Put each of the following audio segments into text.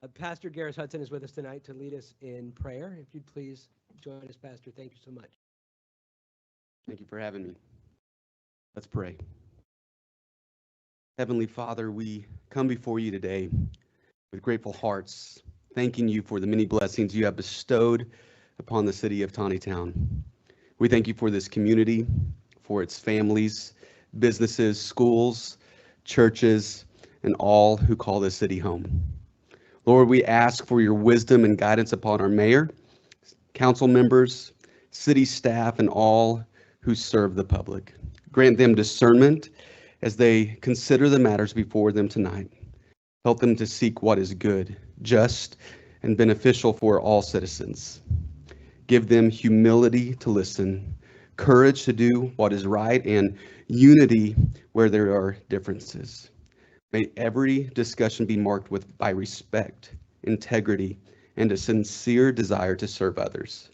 Pastor Garris Hudson is with us tonight to lead us in prayer. If you'd please join us, Pastor. Thank you so much. Thank you for having me. Let's pray. Heavenly Father, we come before you today with grateful hearts, thanking you for the many blessings you have bestowed upon the city of Tontitown. We thank you for this community, for its families, businesses, schools, churches, and all who call this city home. Lord, we ask for your wisdom and guidance upon our mayor, council members, city staff, and all who serve the public. Grant them discernment as they consider the matters before them tonight. Help them to seek what is good, just, and beneficial for all citizens. Give them humility to listen, courage to do what is right, and unity where there are differences. May every discussion be marked by respect, integrity, and a sincere desire to serve others.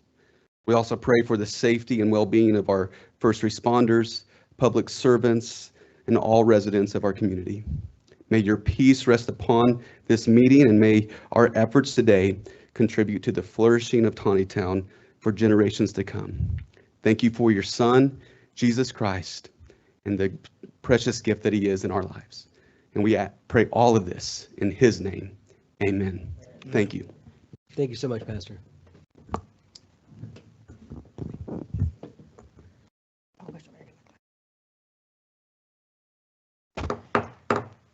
We also pray for the safety and well-being of our first responders, public servants, and all residents of our community. May your peace rest upon this meeting, and may our efforts today contribute to the flourishing of Tontitown for generations to come. Thank you for your Son, Jesus Christ, and the precious gift that he is in our lives. And we pray all of this in his name. Amen. Thank you. Thank you so much, Pastor.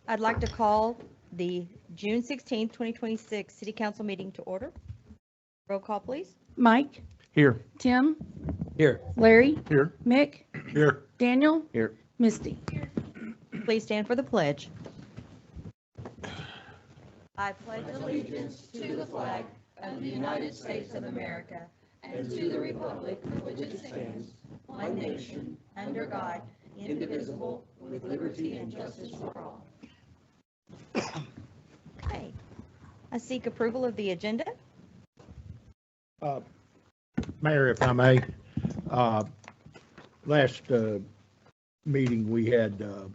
I'd like to call the June 16th, 2026 City Council meeting to order. Roll call, please. Mike, Here. Tim, Here. Larry, Here. Mick, Here. Daniel, Here. Misty. Please stand for the pledge. I pledge allegiance to the flag of the United States of America and to the republic for which it stands, one nation, under God, indivisible, with liberty and justice for all. Okay. I seek approval of the agenda. Mayor, if I may, last meeting, we had a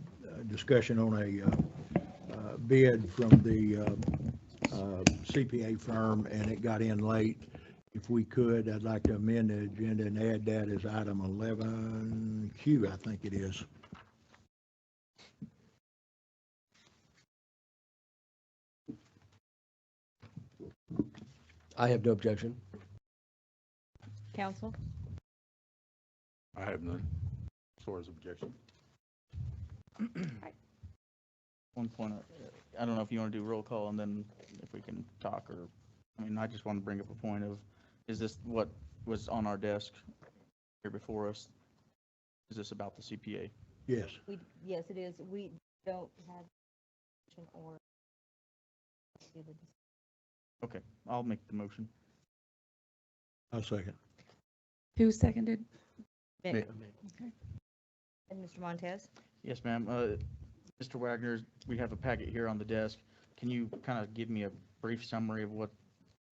discussion on a bid from the CPA firm, and it got in late. If we could, I'd like to amend the agenda and add that as item 11Q, I think it is. I have no objection. Council. I have none. Sora's objection. One point, I don't know if you want to do roll call and then if we can talk, or, I mean, I just want to bring up a point of, is this what was on our desk here before us? Is this about the CPA? Yes. Yes, it is. We don't have or. Okay, I'll make the motion. I'll second. Who seconded? Mick. Okay. And Mr. Montez. Yes, ma'am. Mr. Wagner, we have a packet here on the desk. Can you kind of give me a brief summary of what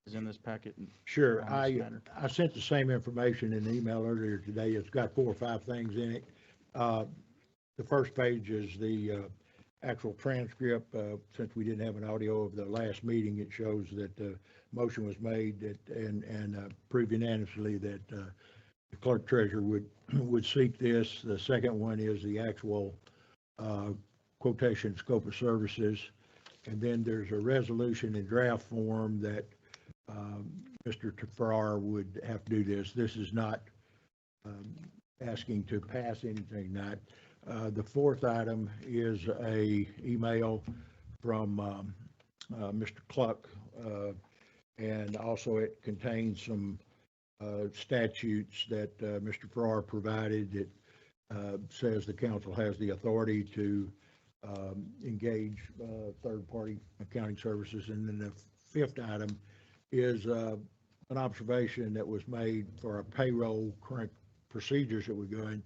is in this packet? Sure. on this matter? I sent the same information in an email earlier today. It's got 4 or 5 things in it. The first page is the actual transcript. Since we didn't have an audio of the last meeting, it shows that the motion was made and approved unanimously that the clerk treasurer would seek this. The second one is the actual quotation scope of services. And then there's a resolution in draft form that Mr. Farrar would have to do this. This is not asking to pass anything, not. The fourth item is a email from Mr. Cluck, and also it contains some statutes that Mr. Farrar provided that says the council has the authority to engage third-party accounting services. And then the fifth item is an observation that was made for our payroll current procedures that we're going,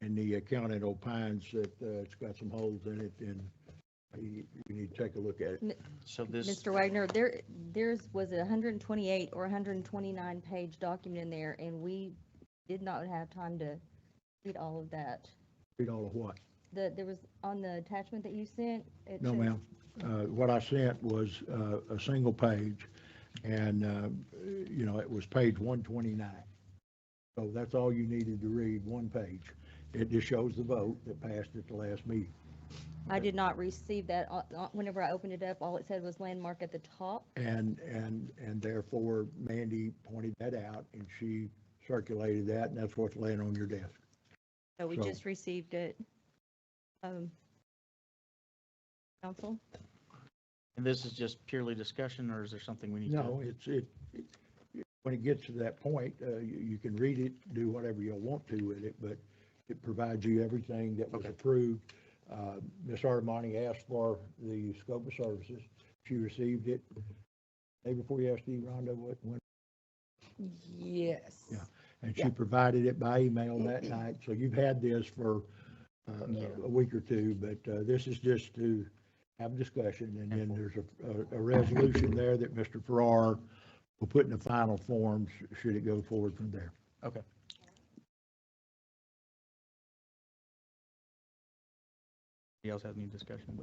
and the accountant opines that it's got some holes in it, and you need to take a look at it. So this, Mr. Wagner, theirs was a 128 or 129 page document in there, and we did not have time to read all of that. Read all of what? There was on the attachment that you sent. No, ma'am. What I sent was a single page, and, it was page 129. So that's all you needed to read, one page. It just shows the vote that passed at the last meeting. I did not receive that. Whenever I opened it up, all it said was landmark at the top. And therefore Mandy pointed that out, and she circulated that, and that's what's laying on your desk. So we So- just received it. Council? And this is just purely discussion, or is there something we need to? No, when it gets to that point, you can read it, do whatever you want to with it, but it provides you everything that was Okay. approved. Ms. Artemani asked for the scope of services. She received it day before yesterday, Rhonda, when, Yes. Yeah. and she Yeah. provided it by email that night. So you've had this for a week or two, but this is just to have a discussion, and then there's a resolution there that Mr. Farrar will put in the final form, should it go forward from there. Okay. Anybody else have any discussion?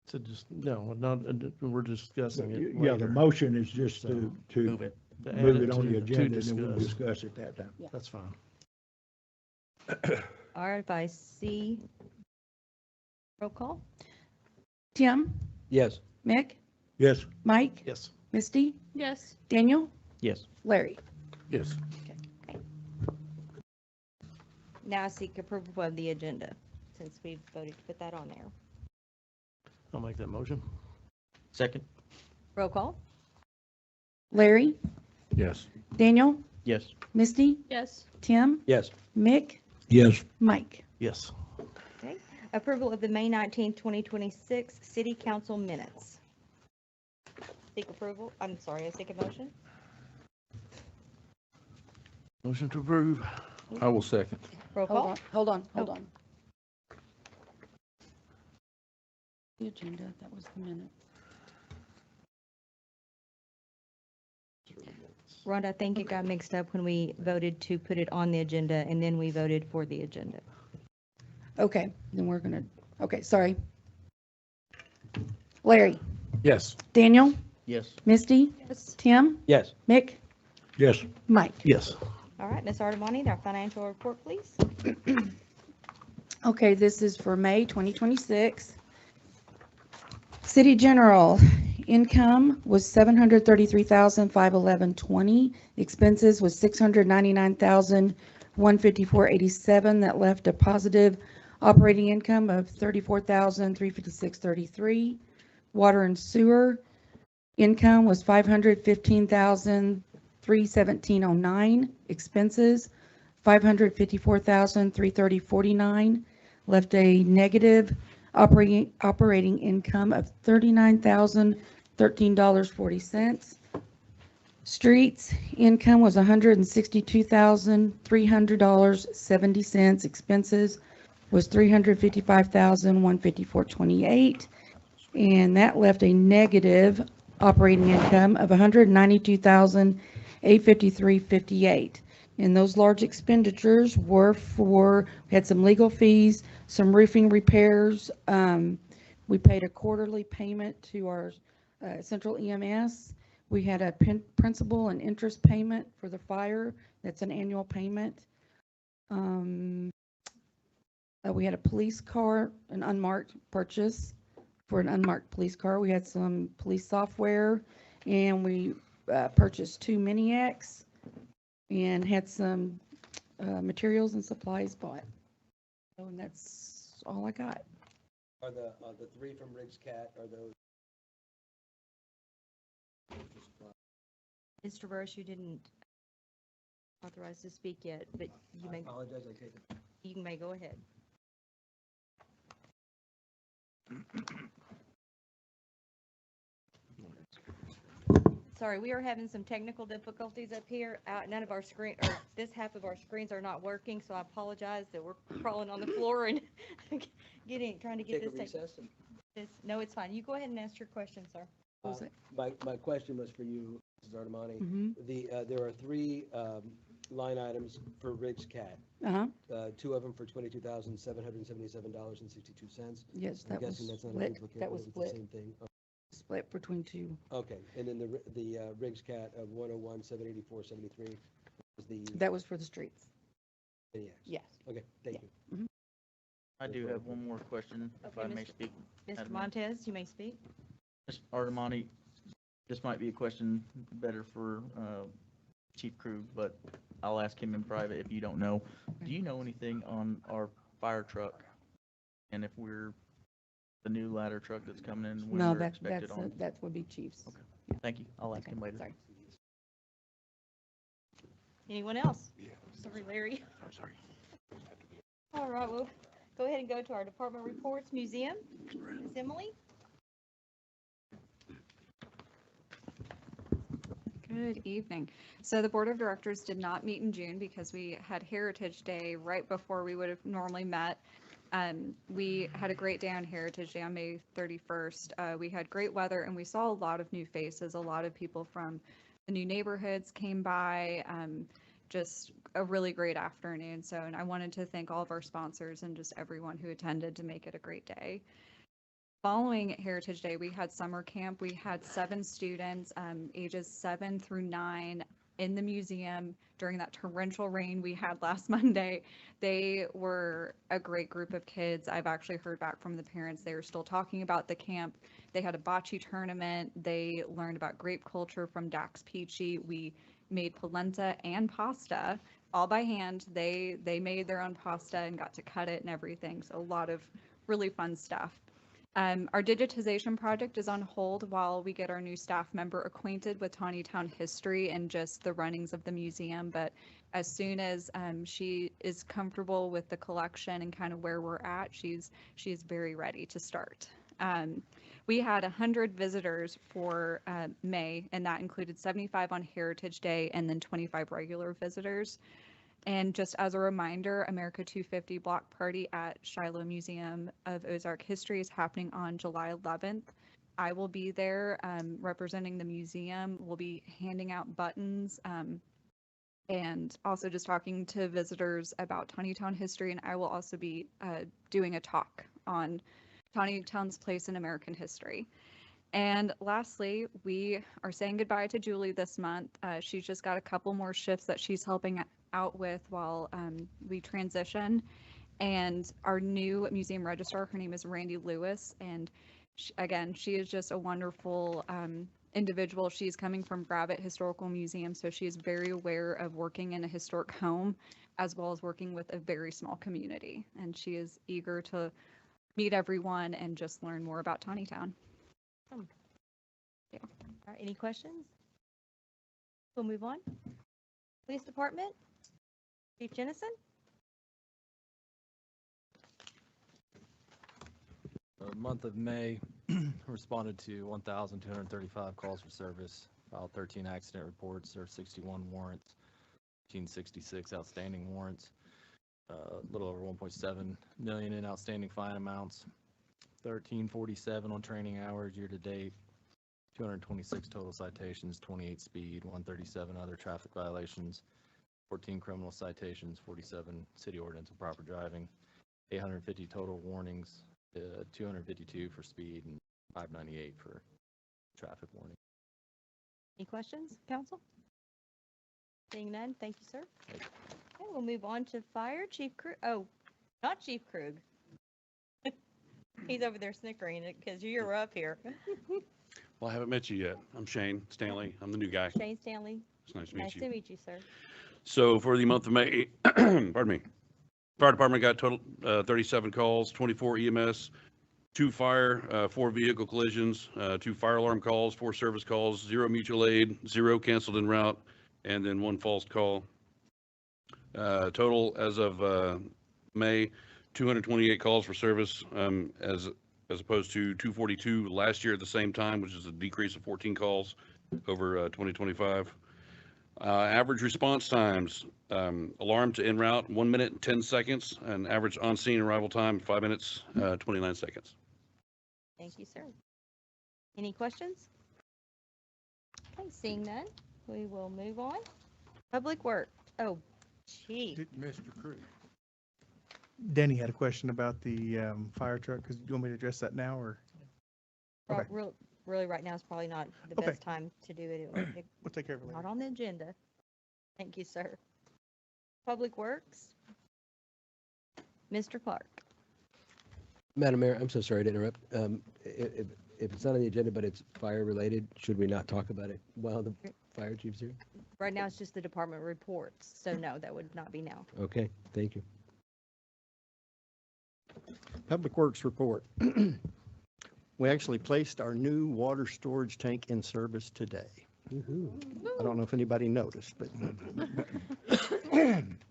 To just, no, not, we're discussing it Yeah, the later. motion is just to Move it. To add move it on to- the to agenda, and then we'll discuss. discuss it that time. That's fine. All right, if I see. Roll call? Tim, Yes. Mick, Yes, Mike, Yes. Misty, Yes. Daniel, Yes. Larry. Yes. Now I seek approval of the agenda, since we voted to put that on there. I'll make that motion. Second? Roll call? Larry, Yes. Daniel, Yes. Misty, Yes. Tim, Yes. Mick, yes, Mike. Yes. Okay. Approval of the May 19th, 2026 City Council minutes. Seek approval, I seek a motion. Motion to approve. I will second. Roll Hold call? on, hold on, hold Oh. on. The agenda, that was the minute. Rhonda, I think it got mixed up when we voted to put it on the agenda, and then we voted for the agenda. Okay, then we're gonna, okay, sorry. Larry, Yes. Daniel, Yes. Misty, Yes. Tim, Yes. Mick, yes, Mike. Yes. All right, Ms. Artemani, our financial report, please. Okay, this is for May 2026. City General income was $733,511.20. Expenses was $699,154.87. That left a positive operating income of $34,356.33. Water and sewer income was $515,317.09. Expenses $554,330.49, left a negative operating income of $39,013.40. Streets income was $162,300.70. Expenses was $355,154.28, and that left a negative operating income of $192,853.58. And those large expenditures were we had some legal fees, some roofing repairs. We paid a quarterly payment to our central EMS. We had a principal and interest payment for the fire. That's an annual payment. We had a police car, an unmarked purchase for an unmarked police car. We had some police software, and we purchased 2 Mini-X. And had some materials and supplies bought. So, and that's all I got. Are the 3 from Riggs Cat, are those? Mr. Burris, you didn't authorize to speak yet, but I apologize, I take it. you may go ahead. Sorry, we are having some technical difficulties up here. None of our this half of our screens are not working, so I apologize that we're crawling on the floor and trying to get Take a this. recess? No, it's fine. You go ahead and ask your question, sir. What was it? My question was for you, Mrs. Artemani. Mhm. There are 3 line items for Riggs Cat. Uh-huh. Two of them for $22,777.62. Yes, I'm that was guessing that's not a split. duplicate. That but was it the split. Same thing. Split between two. Okay, and then the Riggs Cat of 101,784.73 was the. That was for the streets. Yeah. Yes. Okay, thank Yeah. you. I do have one more question, if Okay, I may Mr. speak. Mr. Madam Montez, you may speak. Ms. Artemani, this might be a question better for Chief Krug, but I'll ask him in private if you don't know. Do you know anything on our fire truck? And if we're, the new ladder truck that's coming in, when No, we're expected that's, on? that would be chiefs. Okay. Thank you. I'll ask Okay, him later. sorry. Anyone else? Sorry, Larry. I'm sorry. All right, we'll go ahead and go to our department reports. Museum, Ms. Emily? Good evening. So the Board of Directors did not meet in June because we had Heritage Day right before we would have normally met. We had a great day on Heritage Day on May 31st. We had great weather and we saw a lot of new faces. A lot of people from the new neighborhoods came by. Just a really great afternoon. So, and I wanted to thank all of our sponsors and just everyone who attended to make it a great day. Following Heritage Day, we had summer camp. We had 7 students, ages 7 through 9, in the museum during that torrential rain we had last Monday. They were a great group of kids. I've actually heard back from the parents. They are still talking about the camp. They had a bocce tournament. They learned about grape culture from Dax Peachy. We made polenta and pasta all by hand. They made their own pasta and got to cut it and everything. So a lot of really fun stuff. Our digitization project is on hold while we get our new staff member acquainted with Tontitown history and just the runnings of the museum. But as soon as she is comfortable with the collection and kind of where we're at, she's very ready to start. We had 100 visitors for May, and that included 75 on Heritage Day and then 25 regular visitors. And just as a reminder, America 250 Block Party at Shiloh Museum of Ozark History is happening on July 11th. I will be there representing the museum. We'll be handing out buttons and also just talking to visitors about Tontitown history. And I will also be doing a talk on Tontitown's place in American history. And lastly, we are saying goodbye to Julie this month. She's just got a couple more shifts that she's helping out with while we transition. And our new museum registrar, her name is Randy Lewis. And again, she is just a wonderful individual. She's coming from Gravette Historical Museum, so she is very aware of working in a historic home as well as working with a very small community. And she is eager to meet everyone and just learn more about Tontitown. All right, any questions? We'll move on. Police Department, Chief Jennison? The month of May, responded to 1,235 calls for service, filed 13 accident reports, there were 61 warrants, 1,566 outstanding warrants, a little over 1.7 million in outstanding fine amounts, 1,347 on training hours year to date, 226 total citations, 28 speed, 137 other traffic violations, 14 criminal citations, 47 city ordinance of proper driving, 850 total warnings, 252 for speed and 598 for traffic warning. Any questions, council? Seeing none, thank you, sir. Thank you. Okay, we'll move on to Fire, Chief Krug. Oh, not Chief Krug. He's over there snickering because you're up here. Well, I haven't met you yet. I'm Shane Stanley. I'm the new guy. Shane Stanley, It's nice to nice meet to you. meet you, sir. So for the month of May, pardon me, fire department got total 37 calls, 24 EMS, 2 fire, 4 vehicle collisions, 2 fire alarm calls, 4 service calls, 0 mutual aid, 0 canceled en route, and then 1 false call. Total as of May, 228 calls for service, as opposed to 242 last year at the same time, which is a decrease of 14 calls over 2025. Average response times, alarm to en route, 1 minute and 10 seconds, and average on-scene arrival time, 5 minutes, 29 seconds. Thank you, sir. Any questions? Okay, seeing none, we will move on. Public Works, Oh, gee. Mr. Cruz. Denny had a question about the fire truck. Because you want me to address that now, or Okay. Really, right now is probably not the Okay. best time to do it. we'll take care of it Not later? on the agenda. Thank you, sir. Public Works? Mr. Clark? Madam Mayor, I'm so sorry to interrupt. If it's not on the agenda, but it's fire related, should we not talk about it while the fire chief's here? Right now, it's just the department reports, so no, that would not be now. Okay, thank you. Public Works report. We actually placed our new water storage tank in service today. I don't know if anybody noticed, but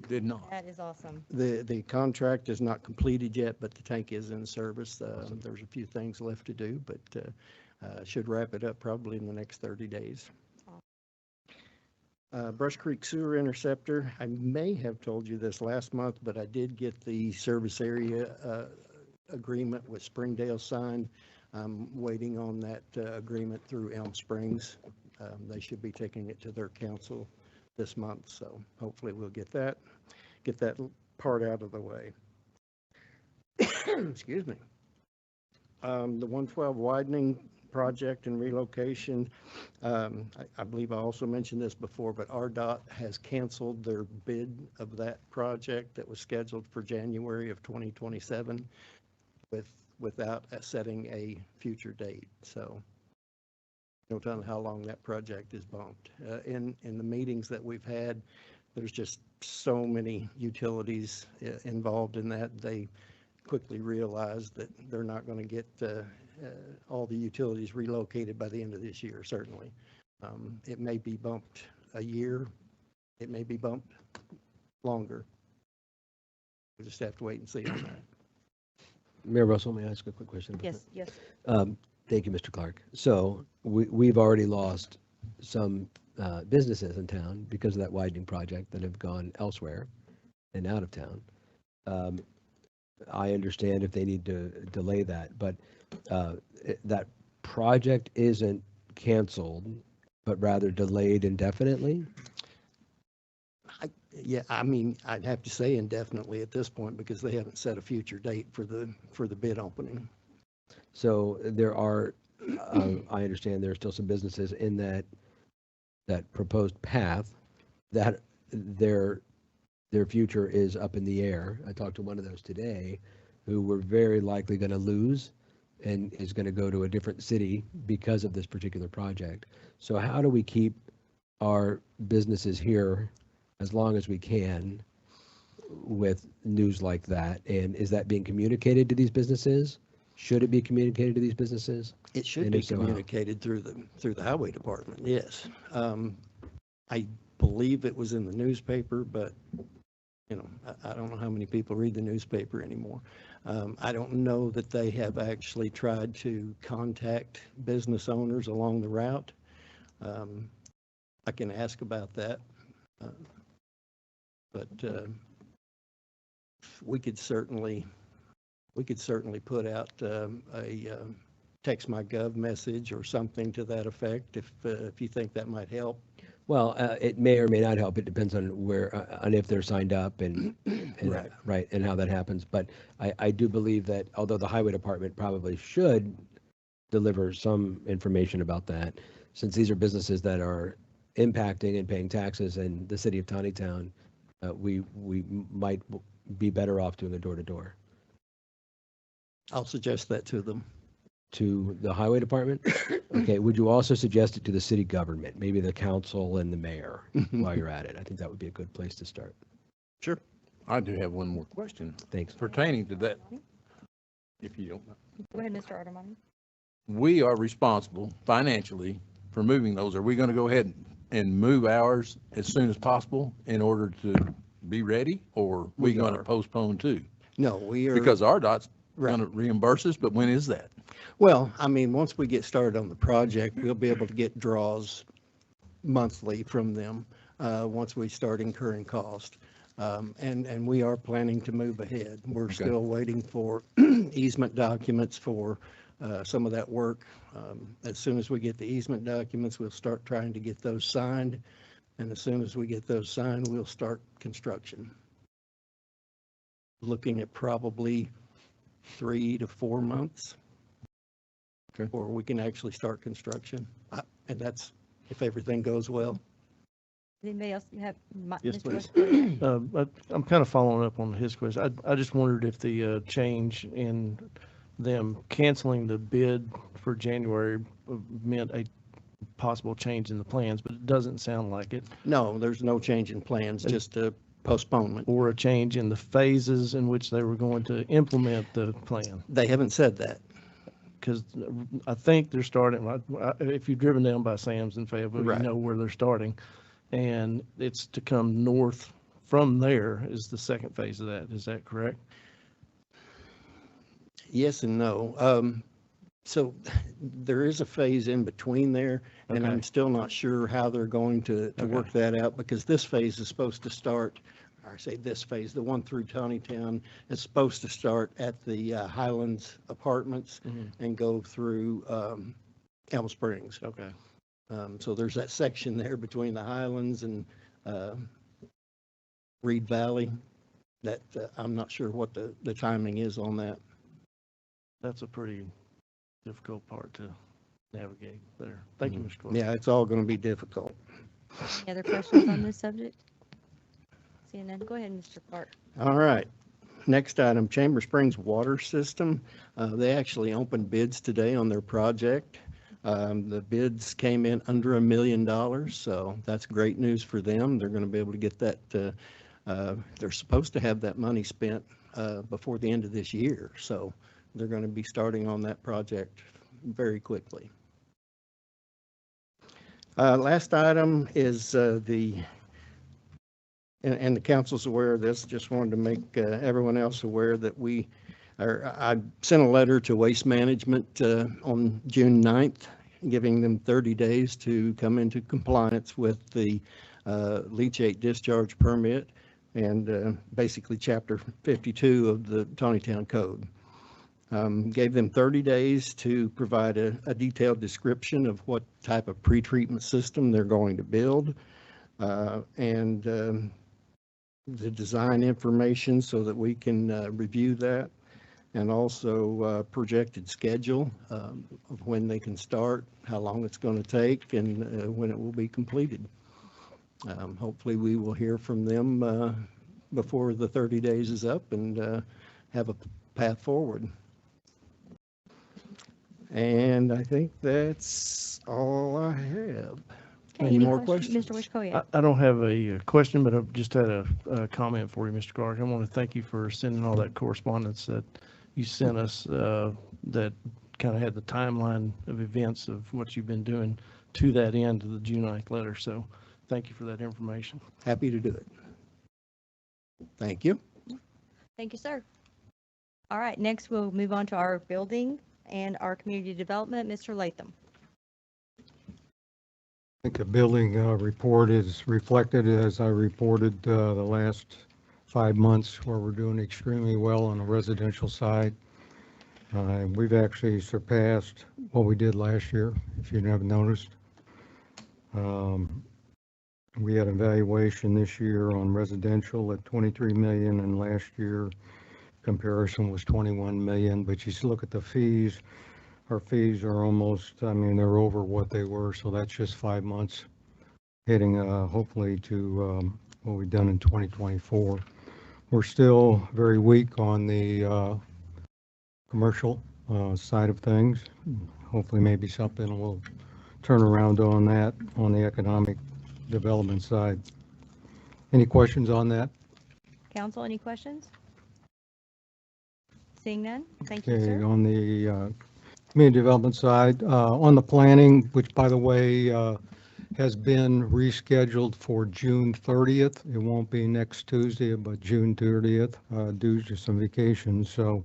Did not. That is awesome. the contract is not completed yet, but the tank is in service. There's a few things left to do, but should wrap it up probably in the next 30 days. Brush Creek Sewer Interceptor, I may have told you this last month, but I did get the service area agreement with Springdale signed. I'm waiting on that agreement through Elm Springs. They should be taking it to their council this month, so hopefully we'll get that part out of the way. Excuse me. The 112 widening project and relocation, I believe I also mentioned this before, but RDOT has canceled their bid of that project that was scheduled for January of 2027 without setting a future date. So no telling how long that project is bumped. In the meetings that we've had, there's just so many utilities involved in that. They quickly realized that they're not going to get all the utilities relocated by the end of this year, certainly. It may be bumped a year. It may be bumped longer. We just have to wait and see on that. Mayor Russell, may I ask a quick question? about Yes, yes. that? Thank you, Mr. Clark. So we've already lost some businesses in town because of that widening project that have gone elsewhere and out of town. I understand if they need to delay that, but that project isn't canceled, but rather delayed indefinitely? Yeah, I mean, I'd have to say indefinitely at this point because they haven't set a future date for the bid opening. So there are, I understand there are still some businesses in that proposed path that their future is up in the air. I talked to one of those today who were very likely going to lose and is going to go to a different city because of this particular project. So how do we keep our businesses here as long as we can with news like that? And is that being communicated to these businesses? Should it be communicated to these businesses? It should And be if so, how? communicated through the highway department, yes. I believe it was in the newspaper, but, you know, I don't know how many people read the newspaper anymore. I don't know that they have actually tried to contact business owners along the route. I can ask about that. But we could certainly put out a text my gov message or something to that effect if you think that might help. Well, it may or may not help. It depends on on if they're signed up and Right. right, and how that happens. But I do believe that although the highway department probably should deliver some information about that, since these are businesses that are impacting and paying taxes in the city of Tontitown, we might be better off doing a door-to-door. I'll suggest that to them. To the highway department? Okay, would you also suggest it to the city government, maybe the council and the mayor while you're at it? I think that would be a good place to start. Sure. I do have one more question Thanks. pertaining to that, if you don't know. Go ahead, Mr. Artemani. We are responsible financially for moving those. Are we going to go ahead and move ours as soon as possible in order to be ready? Or we going to are. postpone too? No, we are. Because RDOT's Right. going to reimburse us, but when is that? Well, I mean, once we get started on the project, we'll be able to get draws monthly from them once we start incurring cost. And we are planning to move ahead. We're Okay. still waiting for easement documents for some of that work. As soon as we get the easement documents, we'll start trying to get those signed. And as soon as we get those signed, we'll start construction. Looking at probably 3 to 4 months. Okay. Before we can actually start construction. And that's if everything goes well. Anybody else have? Yes, Mr. please. West? I'm kind of following up on his question. I just wondered if the change in them canceling the bid for January meant a possible change in the plans, but it doesn't sound like it. No, there's no change in plans, just a postponement. Or a change in the phases in which they were going to implement the plan. They haven't said that. Because I think they're starting, if you've driven down by Sam's in Fayetteville, you Right. know where they're starting. And it's to come north from there is the second phase of that. Is that correct? Yes and no. So there is a phase in between there, and I'm Okay. still not sure how they're going to work that out, because this phase is supposed to start, or I say this phase, the one through Tontitown, is supposed to start at the Highlands Apartments and go through Elm Springs. Okay. So there's that section there between the Highlands and Reed Valley that I'm not sure what the timing is on that. That's a pretty difficult part to navigate there. Thank you, Mr. Clark. Yeah, it's all going to be difficult. Any other questions on this subject? Seeing none, go ahead, Mr. Clark. All right. Next item, Chamber Springs Water System. They actually opened bids today on their project. The bids came in under $1 million, so that's great news for them. They're going to be able to get that, they're supposed to have that money spent before the end of this year, so they're going to be starting on that project very quickly. Last item is and the council's aware of this, just wanted to make everyone else aware that I sent a letter to Waste Management on June 9th, giving them 30 days to come into compliance with the leachate discharge permit and basically Chapter 52 of the Tontitown Code. Gave them 30 days to provide a detailed description of what type of pretreatment system they're going to build and the design information so that we can review that, and also projected schedule of when they can start, how long it's going to take, and when it will be completed. Hopefully we will hear from them before the 30 days is up and have a path forward. And I think that's all I have. Okay, Any more questions? Mr. Wishko, I don't have a question, but I just had a comment for you, Mr. Clark. I want to thank you for sending all that correspondence that you sent us that kind of had the timeline of events of what you've been doing to that end of the June 9th letter. So thank you for that information. Happy to do it. Thank you. Thank you, sir. All right, next we'll move on to our building and our community development. Mr. Latham. I think the building report is reflected as I reported the last 5 months, where we're doing extremely well on the residential side. We've actually surpassed what we did last year, if you haven't noticed. We had an evaluation this year on residential at 23 million, and last year comparison was 21 million. But you look at the fees, our fees are almost, I mean, they're over what they were, so that's just 5 months, heading hopefully to what we've done in 2024. We're still very weak on the commercial side of things. Hopefully maybe something will turn around on that, on the economic development side. Any questions on that? Council, any questions? Seeing none, thank you, Okay, sir. on the community development side, on the planning, which by the way has been rescheduled for June 30th. It won't be next Tuesday, but June 30th due to some vacations. So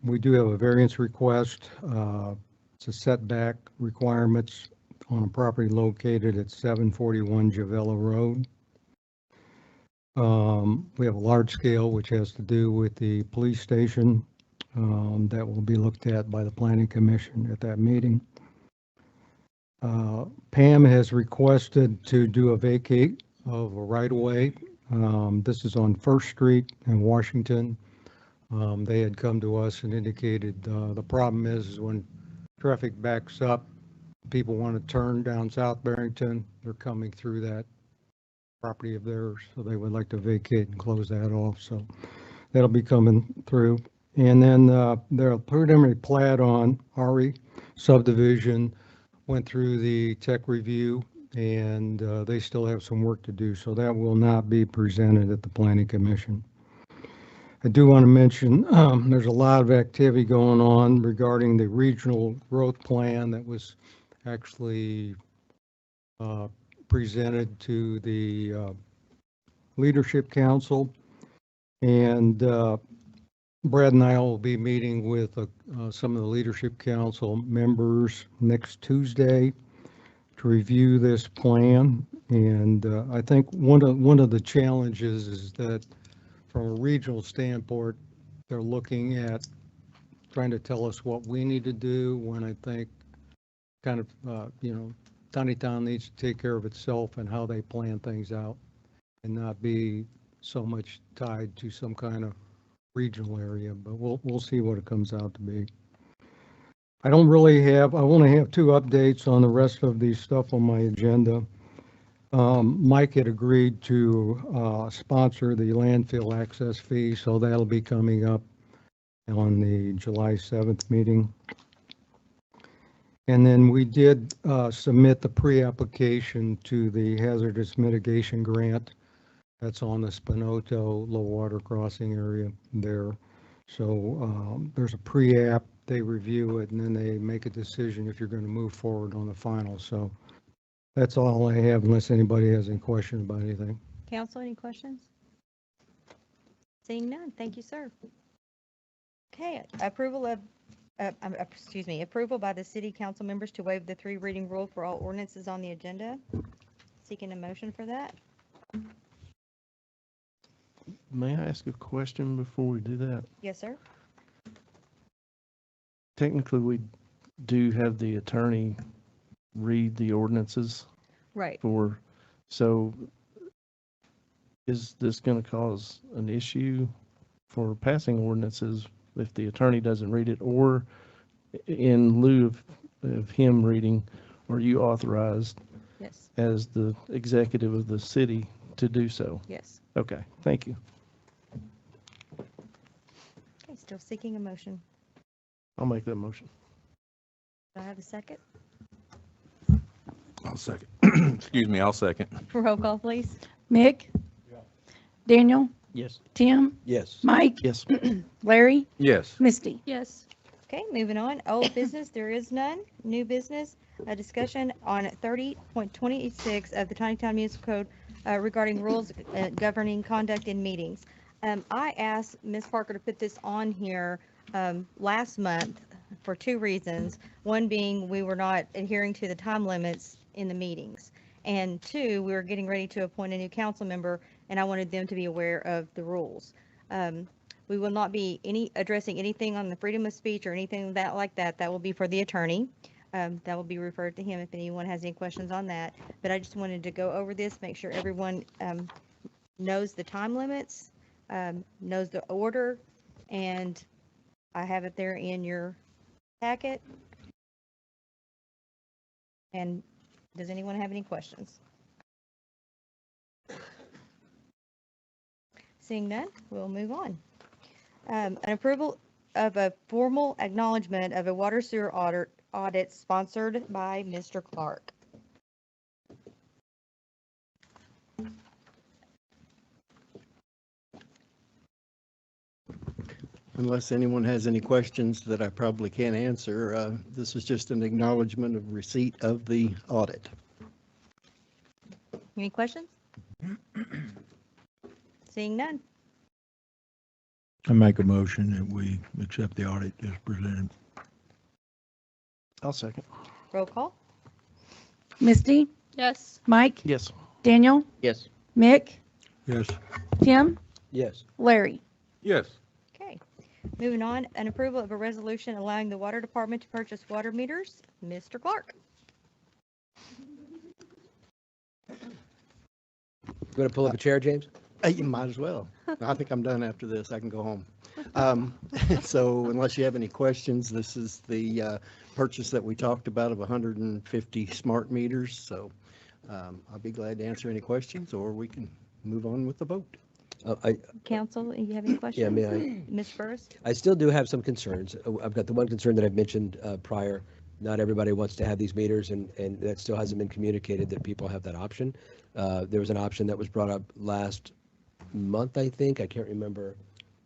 we do have a variance request. It's a setback requirements on a property located at 741 Javella Road. We have a large scale, which has to do with the police station that will be looked at by the Planning Commission at that meeting. Pam has requested to do a vacate of a right-of-way. This is on First Street in Washington. They had come to us and indicated the problem is when traffic backs up, people want to turn down South Barrington. They're coming through that property of theirs, so they would like to vacate and close that off. So that'll be coming through. And then their preliminary plat on RE subdivision went through the tech review, and they still have some work to do, so that will not be presented at the Planning Commission. I do want to mention there's a lot of activity going on regarding the regional growth plan that was actually presented to the Leadership Council. And Brad and I will be meeting with some of the Leadership Council members next Tuesday to review this plan. And I think one of the challenges is that from a regional standpoint, they're looking at trying to tell us what we need to do, when I think kind of, Tontitown needs to take care of itself and how they plan things out and not be so much tied to some kind of regional area, but we'll see what it comes out to be. I only have 2 updates on the rest of the stuff on my agenda. Mike had agreed to sponsor the landfill access fee, so that'll be coming up on the July 7th meeting. And then we did submit the pre-application to the hazardous mitigation grant. That's on the Spinoto low water crossing area there. So there's a pre-app, they review it, and then they make a decision if you're going to move forward on the final. So that's all I have, unless anybody has any questions about anything. Council, any questions? Seeing none, thank you, sir. Okay, approval by the city council members to waive the 3 reading rule for all ordinances on the agenda. Seeking a motion for that. May I ask a question before we do that? Yes, sir. Technically, we do have the attorney read the ordinances Right. so is this going to cause an issue for passing ordinances if the attorney doesn't read it? Or in lieu of him reading, are you authorized Yes. as the executive of the city to do so? Yes. Okay, thank you. Okay, still seeking a motion. I'll make that motion. Do I have a second? I'll second. Excuse me, I'll second. Roll call, please. Mick? Daniel? Yes. Tim? Yes. Mike? Yes. Larry? Yes. Misty? Yes. Okay, moving on. Old business, there is none. New business, a discussion on 30.26 of the Tontitown Municipal Code regarding rules governing conduct in meetings. I asked Ms. Parker to put this on here last month for 2 reasons. One being we were not adhering to the time limits in the meetings. And 2, we were getting ready to appoint a new council member, and I wanted them to be aware of the rules. We will not be addressing anything on the freedom of speech or anything like that. That will be for the attorney. That will be referred to him if anyone has any questions on that. But I just wanted to go over this, make sure everyone knows the time limits, knows the order, and I have it there in your packet. And does anyone have any questions? Seeing none, we'll move on. An approval of a formal acknowledgement of a water sewer audit sponsored by Mr. Clark. Unless anyone has any questions that I probably can't answer, this is just an acknowledgement of receipt of the audit. Any questions? Seeing none. I make a motion that we accept the audit as presented. I'll second. Roll call. Misty? Yes. Mike? Yes. Daniel? Yes. Mick? Yes. Tim? Yes. Larry? Yes. Okay. Moving on, an approval of a resolution allowing the water department to purchase water meters. Mr. Clark. You want to pull up a chair, James? You might as well. I think I'm done after this. I can go home. So unless you have any questions, this is the purchase that we talked about of 150 smart meters. So I'll be glad to answer any questions, or we can move on with the vote. Council, you have any questions? Yeah, may I? Ms. Burris? I still do have some concerns. I've got the one concern that I've mentioned prior. Not everybody wants to have these meters, and that still hasn't been communicated that people have that option. There was an option that was brought up last month, I think. I can't remember,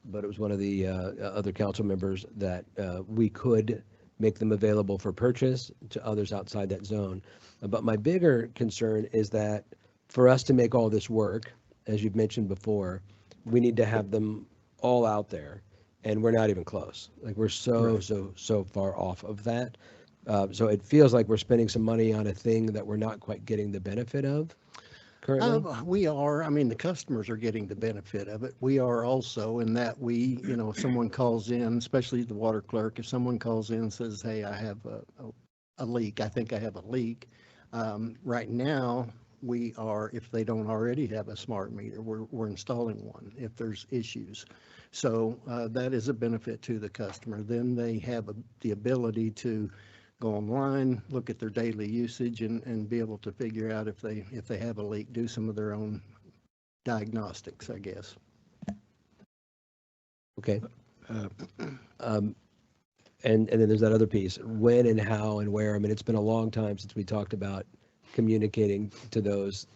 but it was one of the other council members that we could make them available for purchase to others outside that zone. But my bigger concern is that for us to make all this work, as you've mentioned before, we need to have them all out there, and we're not even close. Like, we're so far off of that. So it feels like we're spending some money on a thing that we're not quite getting the benefit of currently. We are, I mean, the customers are getting the benefit of it. We are also in that if someone calls in, especially the water clerk, if someone calls in and says, hey, I have a leak, I think I have a leak. Right now, we are, if they don't already have a smart meter, we're installing one if there's issues. So that is a benefit to the customer. Then they have the ability to go online, look at their daily usage, and be able to figure out if they have a leak, do some of their own diagnostics, I guess. Okay. And then there's that other piece, when and how and where. I mean, it's been a long time since we talked about communicating to those.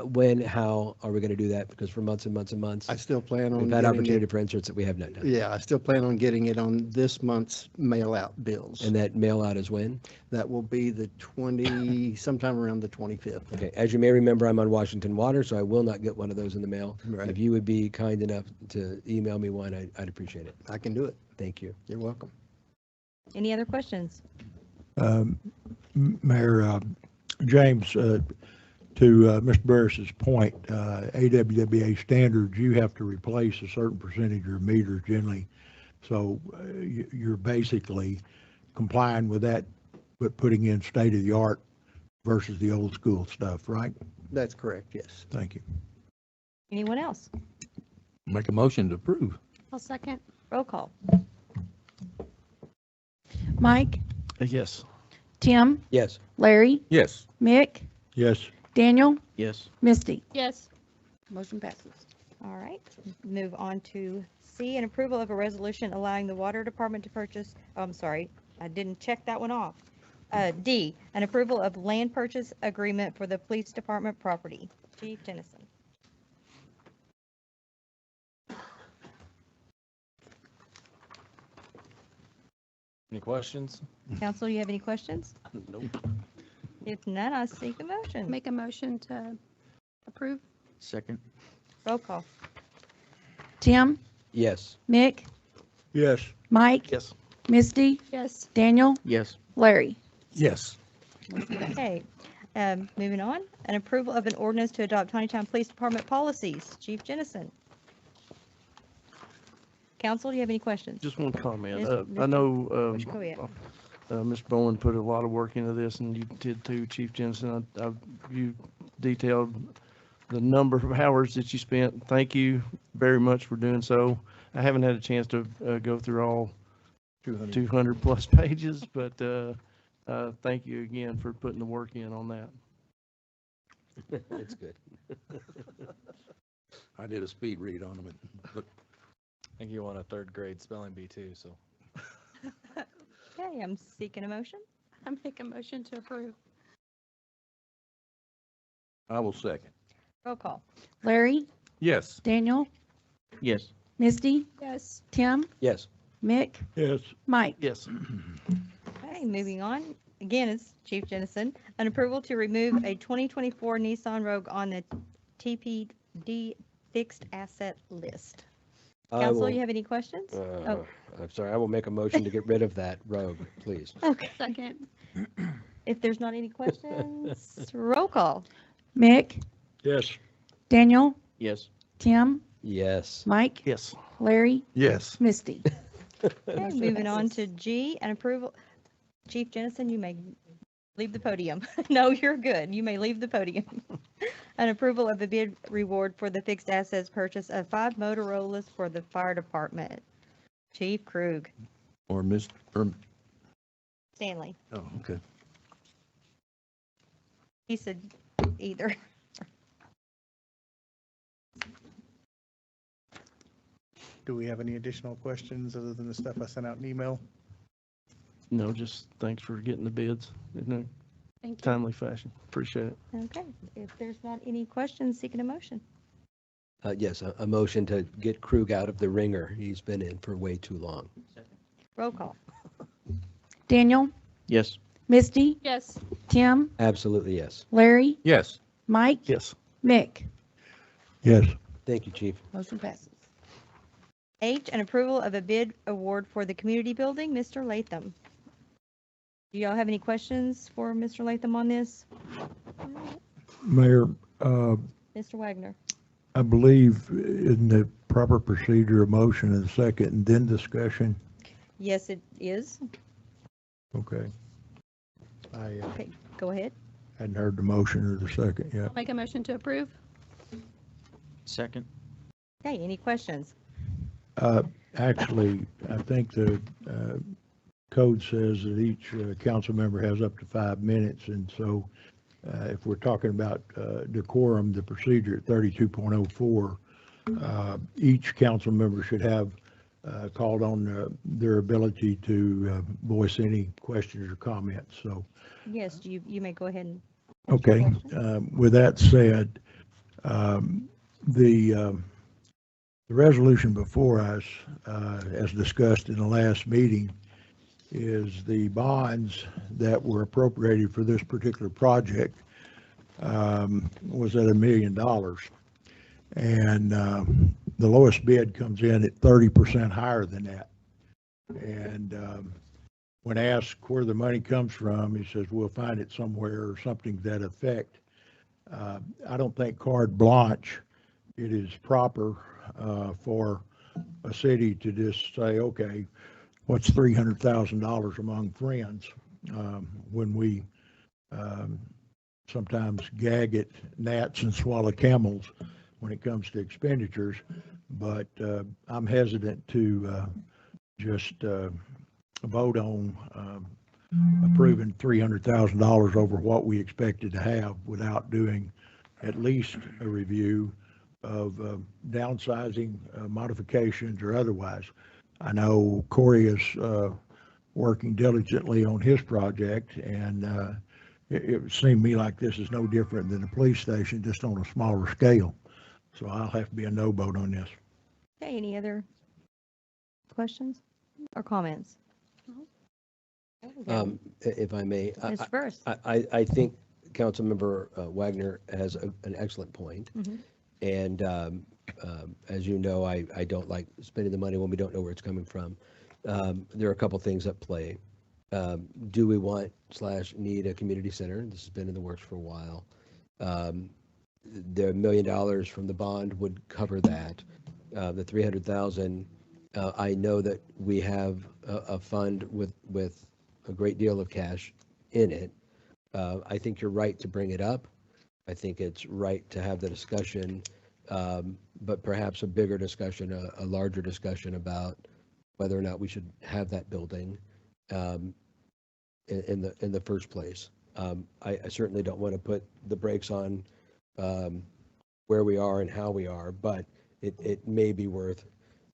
When, how are we going to do that? Because for months and months and months, I still plan on we've had getting opportunity it. for inserts that we have not done. Yeah, I still plan on getting it on this month's mail out bills. And that mail out is when? That will be sometime around the 25th. Okay, as you may remember, I'm on Washington Water, so I will not get one of those in the mail. Right. If you would be kind enough to email me one, I'd appreciate it. I can do it. Thank you. You're welcome. Any other questions? Mayor, James, to Mr. Burris's point, AWWA standards, you have to replace a certain percentage of your meters generally. So you're basically complying with that, but putting in state of the art versus the old school stuff, right? That's correct, yes. Thank you. Anyone else? Make a motion to approve. I'll second. Roll call. Mike, Yes. Tim, Yes. Larry, Yes. Mick, Yes. Daniel, Yes. Misty. Yes. Motion passes. All right, move on to C, an approval of a resolution allowing the water department to purchase, oh, I'm sorry, I didn't check that one off. D, an approval of land purchase agreement for the police department property. Chief Dennison. Any questions? Council, you have any questions? Nope. If none, I seek a motion. Make a motion to approve. Second. Roll call. Tim, Yes. Mick, Yes. Mike, Yes. Misty, Yes. Daniel, Yes. Larry. Yes. Okay, moving on, an approval of an ordinance to adopt Tontitown Police Department policies. Chief Jennison. Council, do you have any questions? Just one comment. Yes, I Mr. know Go ahead. Mr. Bowen put a lot of work into this, and you did too, Chief Jensen. You detailed the number of hours that you spent. Thank you very much for doing so. I haven't had a chance to go through all 200 plus pages, but thank you again for putting the work in on that. It's good. I did a speed read on them. I think you want a third grade spelling bee too, so. Okay, I'm seeking a motion. I make a motion to approve. I will second. Roll call. Larry, Yes. Daniel, Yes. Misty, Yes. Tim, Yes. Mick, Yes. Mike. Yes. Okay, moving on. Again, it's Chief Jennison. An approval to remove a 2024 Nissan Rogue on the TPD fixed asset list. Council, you have any questions? Oh. I'm sorry, I will make a motion to get rid of that rogue, please. Okay. Second. If there's not any questions, roll call. Mick, Yes. Daniel, Yes. Tim, Yes. Mike, Yes. Larry, Yes. Misty. Okay, moving on to G, an approval. Chief Jennison, you may leave the podium. No, you're good. You may leave the podium. An approval of a bid reward for the fixed assets purchase of 5 Motorola's for the fire department. Chief Krug. Or Stanley. oh, okay. He said either. Do we have any additional questions other than the stuff I sent out in email? No, just thanks for getting the bids in a Thank you. timely fashion. Appreciate it. Okay, if there's not any questions, seeking a motion. Yes, a motion to get Krug out of the ringer he's been in for way too long. Roll call. Daniel, Yes. Misty, Yes. Tim, Absolutely, yes. Larry, Yes. Mike, Yes. Mick. Yes. Thank you, Chief. Motion passes. H, an approval of a bid award for the community building, Mr. Latham. Do y'all have any questions for Mr. Latham on this? Mayor, Mr. Wagner? I believe in the proper procedure, a motion and a second, and then discussion. Yes, it is. Okay. I Okay, go ahead. hadn't heard the motion or the second yet. Make a motion to approve? Second. Okay, any questions? Actually, I think the code says that each council member has up to 5 minutes, and so if we're talking about decorum, the procedure at 32.04, each council member should have called on their ability to voice any questions or comments. So, Yes, you may go ahead and. okay, with that said, the resolution before us, as discussed in the last meeting, is the bonds that were appropriated for this particular project was at $1 million. And the lowest bid comes in at 30% higher than that. And when asked where the money comes from, he says, we'll find it somewhere or something to that effect. I don't think carte blanche, it is proper for a city to just say, okay, what's $300,000 among friends, when we sometimes gag at gnats and swallow camels when it comes to expenditures. But I'm hesitant to just vote on approving $300,000 over what we expected to have without doing at least a review of downsizing, modifications or otherwise. I know Corey is working diligently on his project, and it seemed to me like this is no different than the police station, just on a smaller scale. So I'll have to be a no vote on this. Okay, any other questions or comments? If I may. Mr. Burris? I think Councilmember Wagner has an excellent point. Mhm. And as you know, I don't like spending the money when we don't know where it's coming from. There are a couple things at play. Do we want / need a community center? This has been in the works for a while. The $1 million from the bond would cover that. The 300,000, I know that we have a fund with a great deal of cash in it. I think you're right to bring it up. I think it's right to have the discussion, but perhaps a bigger discussion, a larger discussion about whether or not we should have that building in the first place. I certainly don't want to put the brakes on where we are and how we are, but it may be worth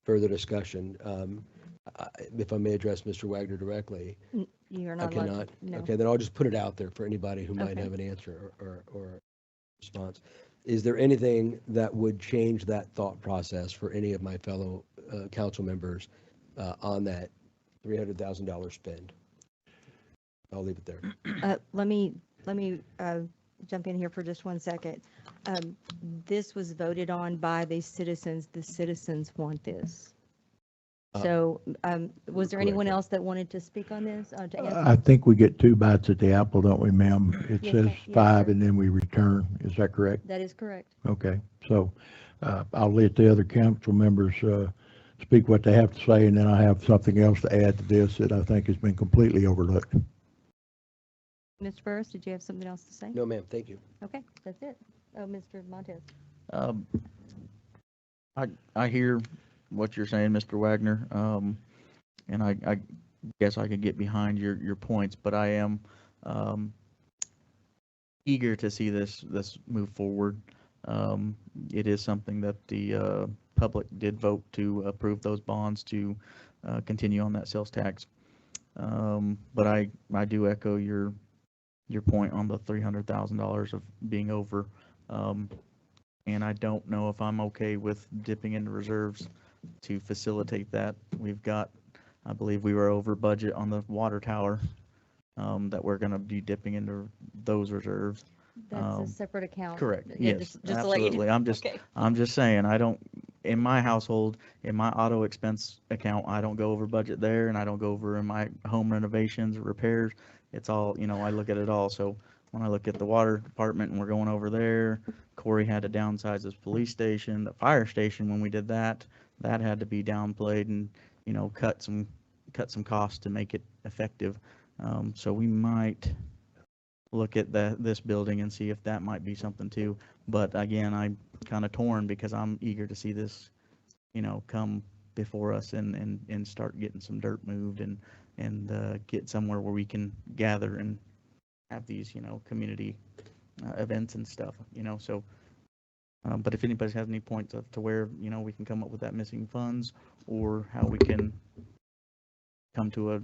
further discussion. If I may address Mr. Wagner directly. You're I not allowed. cannot. No. Okay, then I'll just put it out there for anybody who might Okay. have an answer or response. Is there anything that would change that thought process for any of my fellow council members on that $300,000 spend? I'll leave it there. Let me jump in here for just 1 second. This was voted on by the citizens. The citizens want this. So was there anyone correct. else that wanted to speak on this? To answer? I think we get 2 bites at the apple, don't we, ma'am? It Yes, says ma'am. Yes, 5 sir. and then we return. Is that correct? That is correct. Okay, so I'll let the other council members speak what they have to say, and then I have something else to add to this that I think has been completely overlooked. Mr. Burris, did you have something else to say? No, ma'am, thank you. Okay, that's it. Oh, Mr. Montez. Um, I hear what you're saying, Mr. Wagner, and I guess I could get behind your points, but I am eager to see this move forward. It is something that the public did vote to approve those bonds to continue on that sales tax. But I do echo your point on the $300,000 of being over. And I don't know if I'm okay with dipping into reserves to facilitate that. We've got, I believe we were over budget on the water tower, that we're gonna be dipping into those reserves. That's a separate account. Correct, Yeah, yes, just to let you absolutely. know. I'm Okay. just saying, I don't, in my household, in my auto expense account, I don't go over budget there, and I don't go over in my home renovations or repairs. It's all, I look at it all. So when I look at the water department and we're going over there, Corey had to downsize his police station, the fire station, when we did that, that had to be downplayed and, cut some costs to make it effective. So we might look at this building and see if that might be something too. But again, I'm kind of torn because I'm eager to see this, come before us and start getting some dirt moved and get somewhere where we can gather and have these, community events and stuff, so. But if anybody has any points to where, we can come up with that missing funds, or how we can come to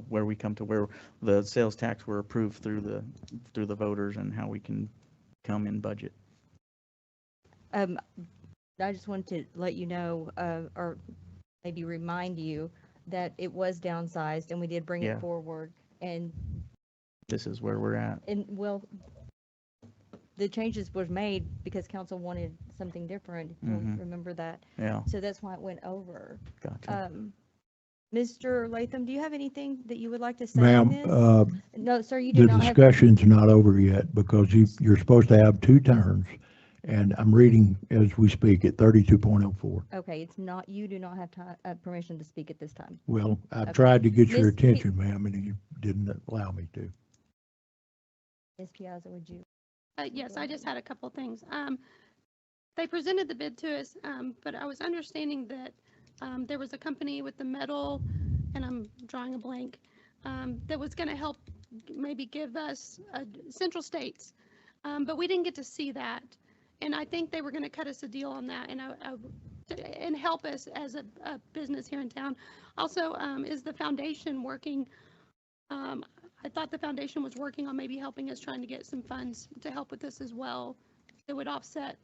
where we come to where the sales tax were approved through the voters, and how we can come in budget. I just wanted to let you know, or maybe remind you that it was downsized and we did bring Yeah. it forward. And, This is where we're at. well, the changes were made because council wanted something different. You'll Mhm. remember that. Yeah, So that's why it went over. gotcha. Mr. Latham, do you have anything that you would like to say on this? Ma'am, No, sir, you do the not have. discussion's not over yet because you're supposed to have two turns. And I'm reading as we speak at 32.04. Okay, it's not, you do not have permission to speak at this time. Well, I've Okay. tried to get your Miss P- attention, ma'am, and you didn't allow me to. Ms. Piazza, would you? Yes, I just had a couple things. They presented the bid to us, but I was understanding that there was a company with the metal, and I'm drawing a blank, that was going to help maybe give us Central States, but we didn't get to see that. And I think they were going to cut us a deal on that, and help us as a business here in town. Also, is the foundation working? I thought the foundation was working on maybe helping us, trying to get some funds to help with this as well. It would offset,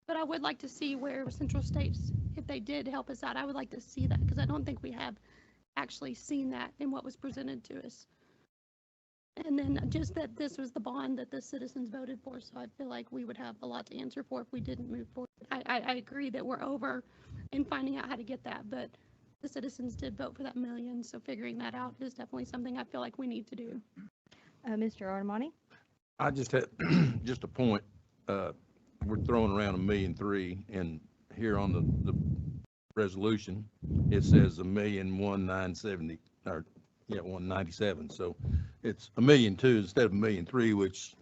but I would like to see where Central States, if they did help us out, I would like to see that, because I don't think we have actually seen that in what was presented to us. And then just that this was the bond that the citizens voted for, so I feel like we would have a lot to answer for if we didn't move forward. I agree that we're over in finding out how to get that, but the citizens did vote for that million, so figuring that out is definitely something I feel like we need to do. Mr. Armani? I just had, just a point, we're throwing around $1.3 million, and here on the resolution, it says $1,190,970, or, 197, so it's $1.2 million instead of $1.3 million, which,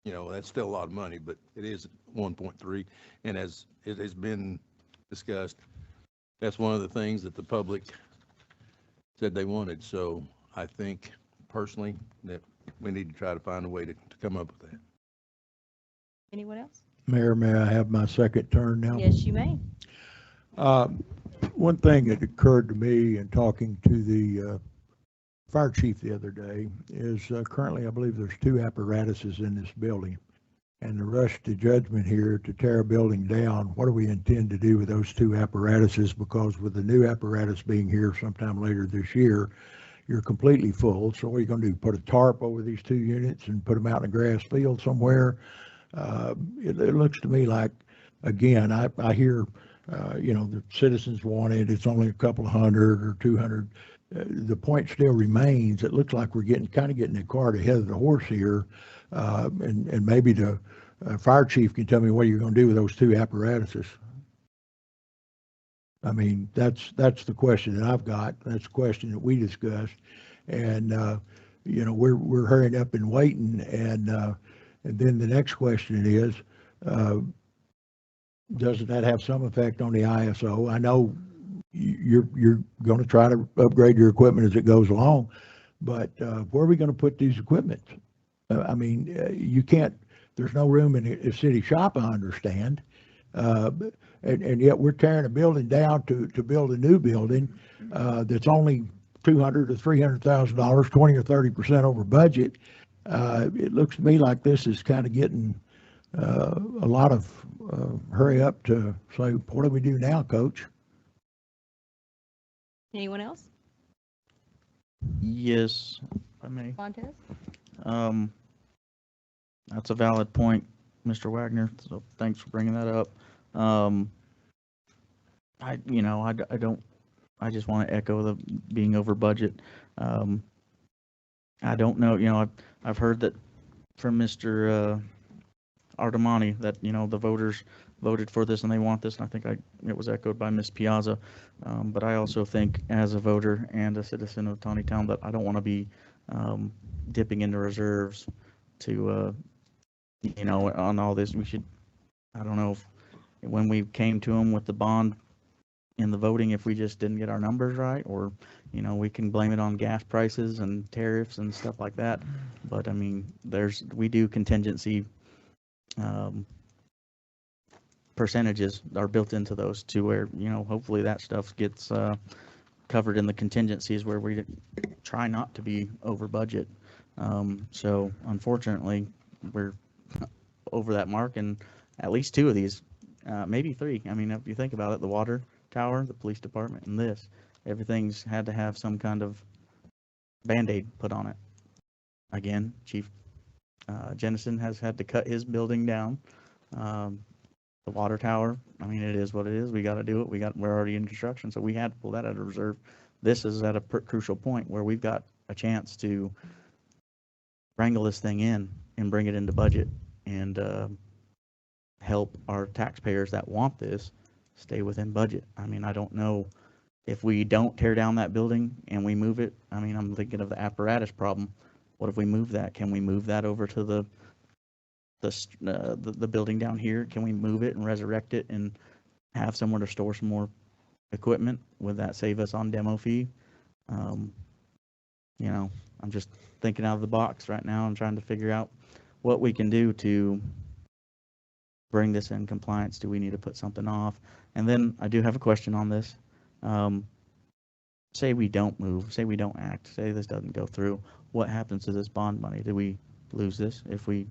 that's still a lot of money, but it is 1.3, and as it has been discussed, that's one of the things that the public said they wanted, so I think personally that we need to try to find a way to come up with that. Anyone else? Mayor, may I have my second turn now? Yes, you may. One thing that occurred to me in talking to the fire chief the other day is currently I believe there's two apparatuses in this building. And the rush to judgment here to tear a building down, what do we intend to do with those two apparatuses? Because with the new apparatus being here sometime later this year, you're completely full. So what are you going to do? Put a tarp over these two units and put them out in a grass field somewhere? It looks to me like, again, I hear, the citizens want it. It's only a couple of hundred or 200. The point still remains. It looks like we're kind of getting the cart ahead of the horse here. And maybe the fire chief can tell me what you're going to do with those two apparatuses. I mean, that's the question that I've got. That's the question that we discussed. And, we're hurrying up and waiting. And, And then the next question is, doesn't that have some effect on the ISO? I know you're going to try to upgrade your equipment as it goes along, but where are we going to put these equipment? I mean, you can't, there's no room in a city shop, I understand. And yet we're tearing a building down to build a new building that's only $200,000 to $300,000, 20 or 30% over budget. It looks to me like this is kind of getting a lot of hurry up to say, what do we do now, Coach? Anyone else? Yes, if I may. Montez? That's a valid point, Mr. Wagner, so thanks for bringing that up. I just want to echo the being over budget. I don't know, I've heard that from Mr. Artemani that, the voters voted for this and they want this, and I think it was echoed by Ms. Piazza. But I also think as a voter and a citizen of Tontitown that I don't want to be dipping into reserves to, on all this. We should, I don't know, if when we came to them with the bond in the voting, if we just didn't get our numbers right, or, we can blame it on gas prices and tariffs and stuff like that. But I mean, we do contingency percentages are built into those to where, hopefully that stuff gets covered in the contingencies where we try not to be over budget. So unfortunately, we're over that mark in at least two of these, maybe three. I mean, if you think about it, the water tower, the police department, and everything's had to have some kind of Band-Aid put on it. Again, Chief Jennison has had to cut his building down. The water tower, I mean, it is what it is. We got to do it. We're already in construction, so we had to pull that out of reserve. This is at a crucial point where we've got a chance to wrangle this thing in and bring it into budget and help our taxpayers that want this stay within budget. I mean, I don't know if we don't tear down that building and we move it. I mean, I'm thinking of the apparatus problem. What if we move that? Can we move that over to the building down here? Can we move it and resurrect it and have somewhere to store some more equipment? Would that save us on demo fee? I'm just thinking out of the box right now and trying to figure out what we can do to bring this in compliance. Do we need to put something off? And then I do have a question on this. Say we don't move, say we don't act, say this doesn't go through. What happens to this bond money? Do we lose this if we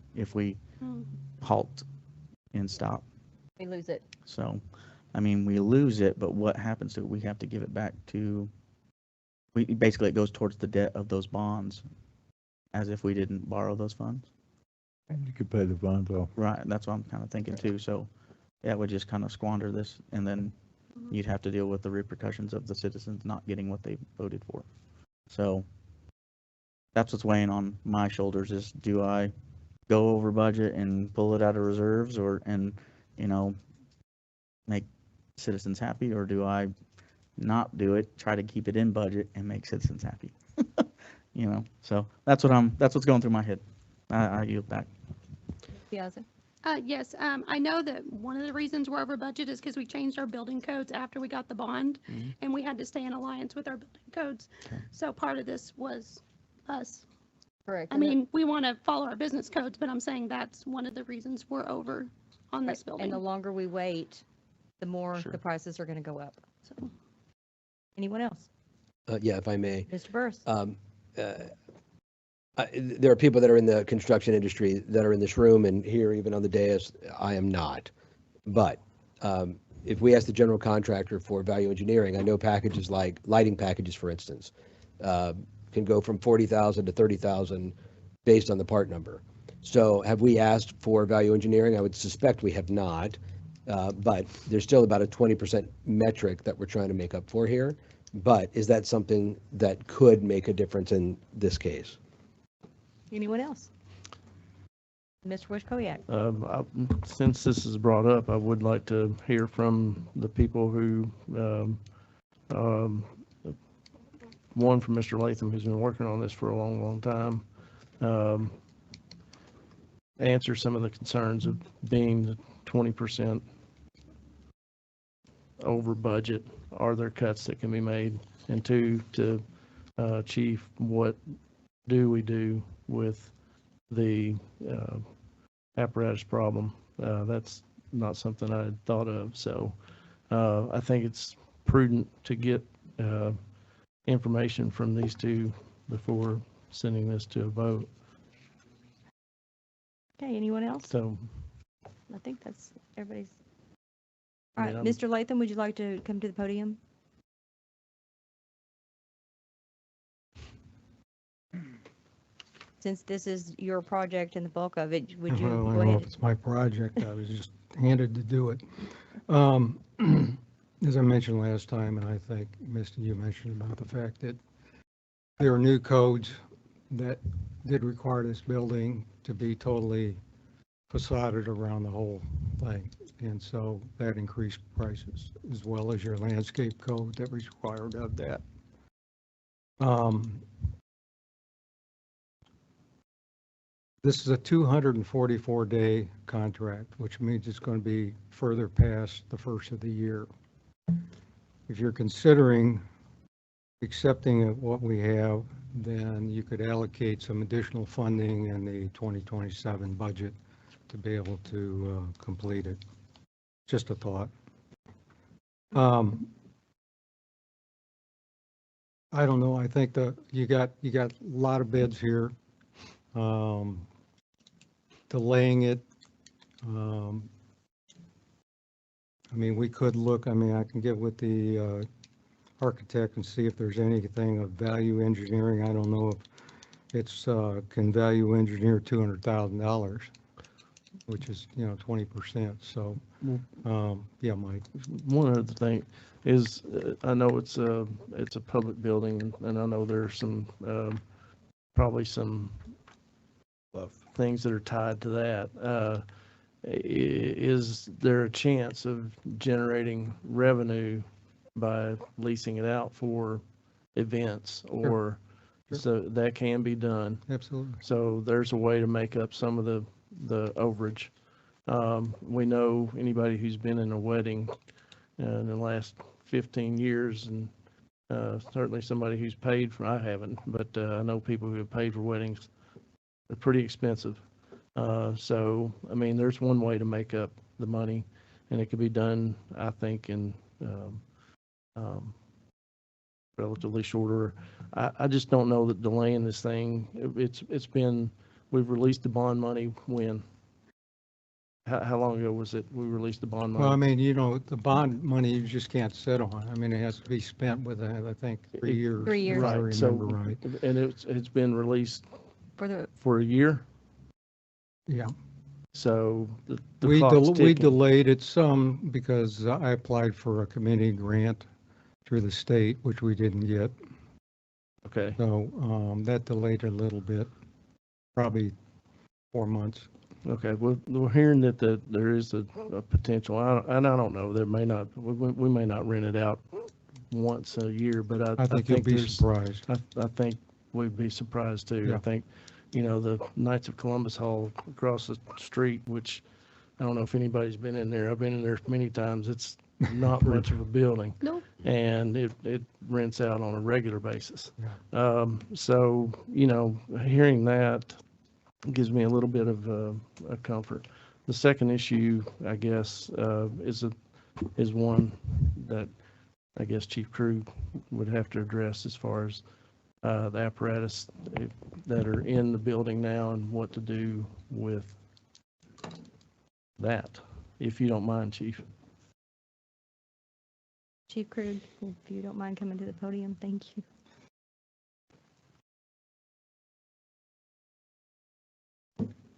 halt and stop? We lose it. So, I mean, we lose it, but what happens to it? We have to give it back to, basically it goes towards the debt of those bonds as if we didn't borrow those funds. You could pay the bonds off. Right, that's what I'm kind of thinking too. So that would just kind of squander this, and then you'd have to deal with the repercussions of the citizens not getting what they voted for. So that's what's weighing on my shoulders is, do I go over budget and pull it out of reserves and make citizens happy, or do I not do it, try to keep it in budget and make citizens happy? So that's what's going through my head. I yield back. Piazza? Yes, I know that one of the reasons we're over budget is because we changed our building codes after we got the bond, and we had to stay in alliance with our building codes. Okay. So part of this was us. Correct. I mean, we want to follow our business codes, but I'm saying that's one of the reasons we're over on this building. And the longer we wait, the more Sure. the prices are going to go up. So, Anyone else? Yeah, if I may. Mr. Burris? There are people that are in the construction industry that are in this room and here, even on the dais. I am not. But if we ask the general contractor for value engineering, I know packages like lighting packages, for instance, can go from 40,000 to 30,000 based on the part number. So have we asked for value engineering? I would suspect we have not, but there's still about a 20% metric that we're trying to make up for here. But is that something that could make a difference in this case? Anyone else? Mr. Wojtkowiak? Since this is brought up, I would like to hear from the people who, one from Mr. Latham, who's been working on this for a long, long time. answer some of the concerns of being the 20% over budget. Are there cuts that can be made? And two, to Chief, what do we do with the apparatus problem? That's not something I had thought of. So I think it's prudent to get information from these two before sending this to a vote. Okay, anyone else? So, I think that's everybody's. I All mean, right, Mr. Latham, would you like to come to the podium? Since this is your project and the bulk of it, would you Well, I go don't know if ahead? it's my project. I was just handed to do it. As I mentioned last time, and I think, Misty, you mentioned about the fact that there are new codes that did require this building to be totally facaded around the whole thing. And so that increased prices, as well as your landscape code that was required of that. This is a 244-day contract, which means it's going to be further past the first of the year. If you're considering accepting what we have, then you could allocate some additional funding in the 2027 budget to be able to complete it. Just a thought. I don't know. I think you got a lot of bids here. Delaying it. I mean, we could look. I mean, I can get with the architect and see if there's anything of value engineering. I don't know if it's can value engineer $200,000, which is 20%. So yeah, Mike. One other thing is, I know it's a public building, and I know there's some probably some things that are tied to that. Is there a chance of generating revenue by leasing it out for events, or Sure. so that can be done? Absolutely. So there's a way to make up some of the overage. We know anybody who's been in a wedding in the last 15 years, and certainly somebody who's paid for, I haven't, but I know people who have paid for weddings. They're pretty expensive. So, I mean, there's one way to make up the money, and it could be done, I think, in relatively shorter. I just don't know that delaying this thing, it's been, we've released the bond money when? How long ago was it we released the bond money? Well, I mean, the bond money you just can't sit on. I mean, it has to be spent within, I think, 3 years. 3 years. If I Right, so, remember right. and it's been released For for a year? Yeah. So the We clock's ticking. delayed it some because I applied for a community grant through the state, which we didn't get. Okay. So that delayed it a little bit, probably 4 months. Okay, well, we're hearing that there is a potential, and I don't know, there may not, we may not rent it out once a year, but I think you'll be there's- surprised. I think we'd be surprised too. Yeah. I think, the Knights of Columbus Hall across the street, which I don't know if anybody's been in there. I've been in there many times. It's not much of a building. Nope. And it rents out on a regular basis. Yeah. So, hearing that gives me a little bit of a comfort. The second issue, I guess, is one that I guess Chief Krug would have to address as far as the apparatus that are in the building now and what to do with that, if you don't mind, Chief. Chief Krug, if you don't mind coming to the podium, thank you.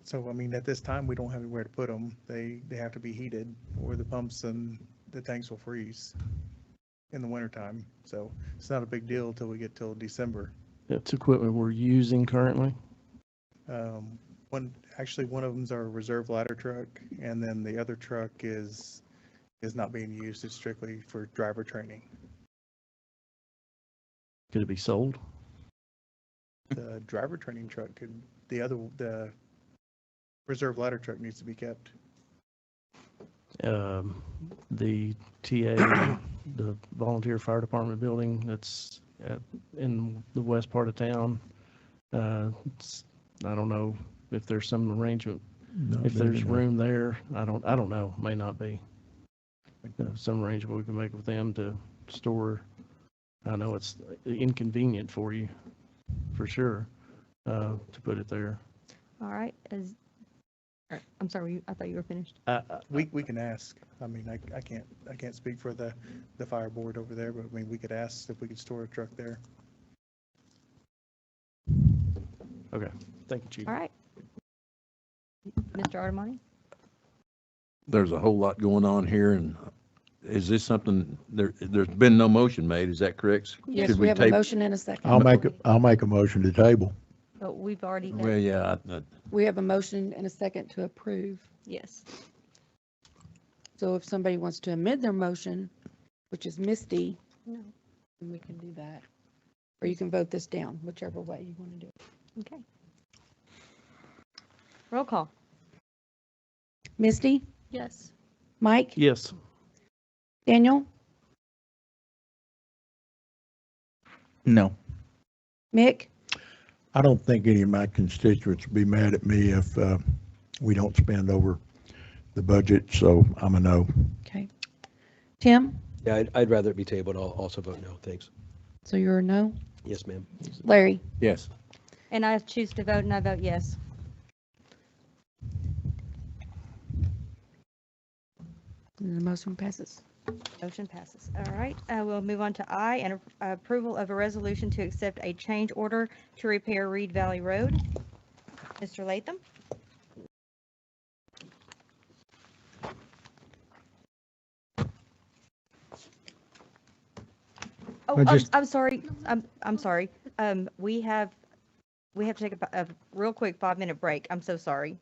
So, I mean, at this time, we don't have anywhere to put them. They have to be heated, or the pumps and the tanks will freeze in the wintertime. So it's not a big deal till we get till December. It's equipment we're using currently. One of them's our reserve ladder truck, and then the other truck is not being used. It's strictly for driver training. Could it be sold? The driver training truck the reserve ladder truck needs to be kept. The TA, the volunteer fire department building that's in the west part of town. I don't know if there's some arrangement, if there's room there. I don't know, may not be. Some arrangement we can make with them to store. I know it's inconvenient for you, for sure, to put it there. All right, I'm sorry, I thought you were finished. We can ask. I mean, I can't speak for the fire board over there, but I mean, we could ask if we could store a truck there. Okay, thank you, Chief. All right. Mr. Artemani? There's a whole lot going on here, and is this something, there's been no motion made, is that correct? Yes, Should we have a table- motion and a second. I'll make a motion to table. But we've already Well, done, yeah, We have a motion and a second to approve. yes. So if somebody wants to amend their motion, which is Misty, No. then we can do that. Or you can vote this down, whichever way you want to do it. Okay. Roll call. Misty, Yes. Mike, Yes. Daniel, No. Mick, I don't think any of my constituents will be mad at me if we don't spend over the budget, so I'm a no. okay. Tim, Yeah, I'd rather it be tabled. I'll also vote no. Thanks. so you're a no. Yes, ma'am. Larry, yes. And I choose to vote, and I vote yes. and the motion passes. Motion passes. All right, we'll move on to I, and approval of a resolution to accept a change order to repair Reed Valley Road. Mr. Latham? Oh, I'm sorry. I'm sorry. We have to take a real quick 5-minute break. I'm so sorry.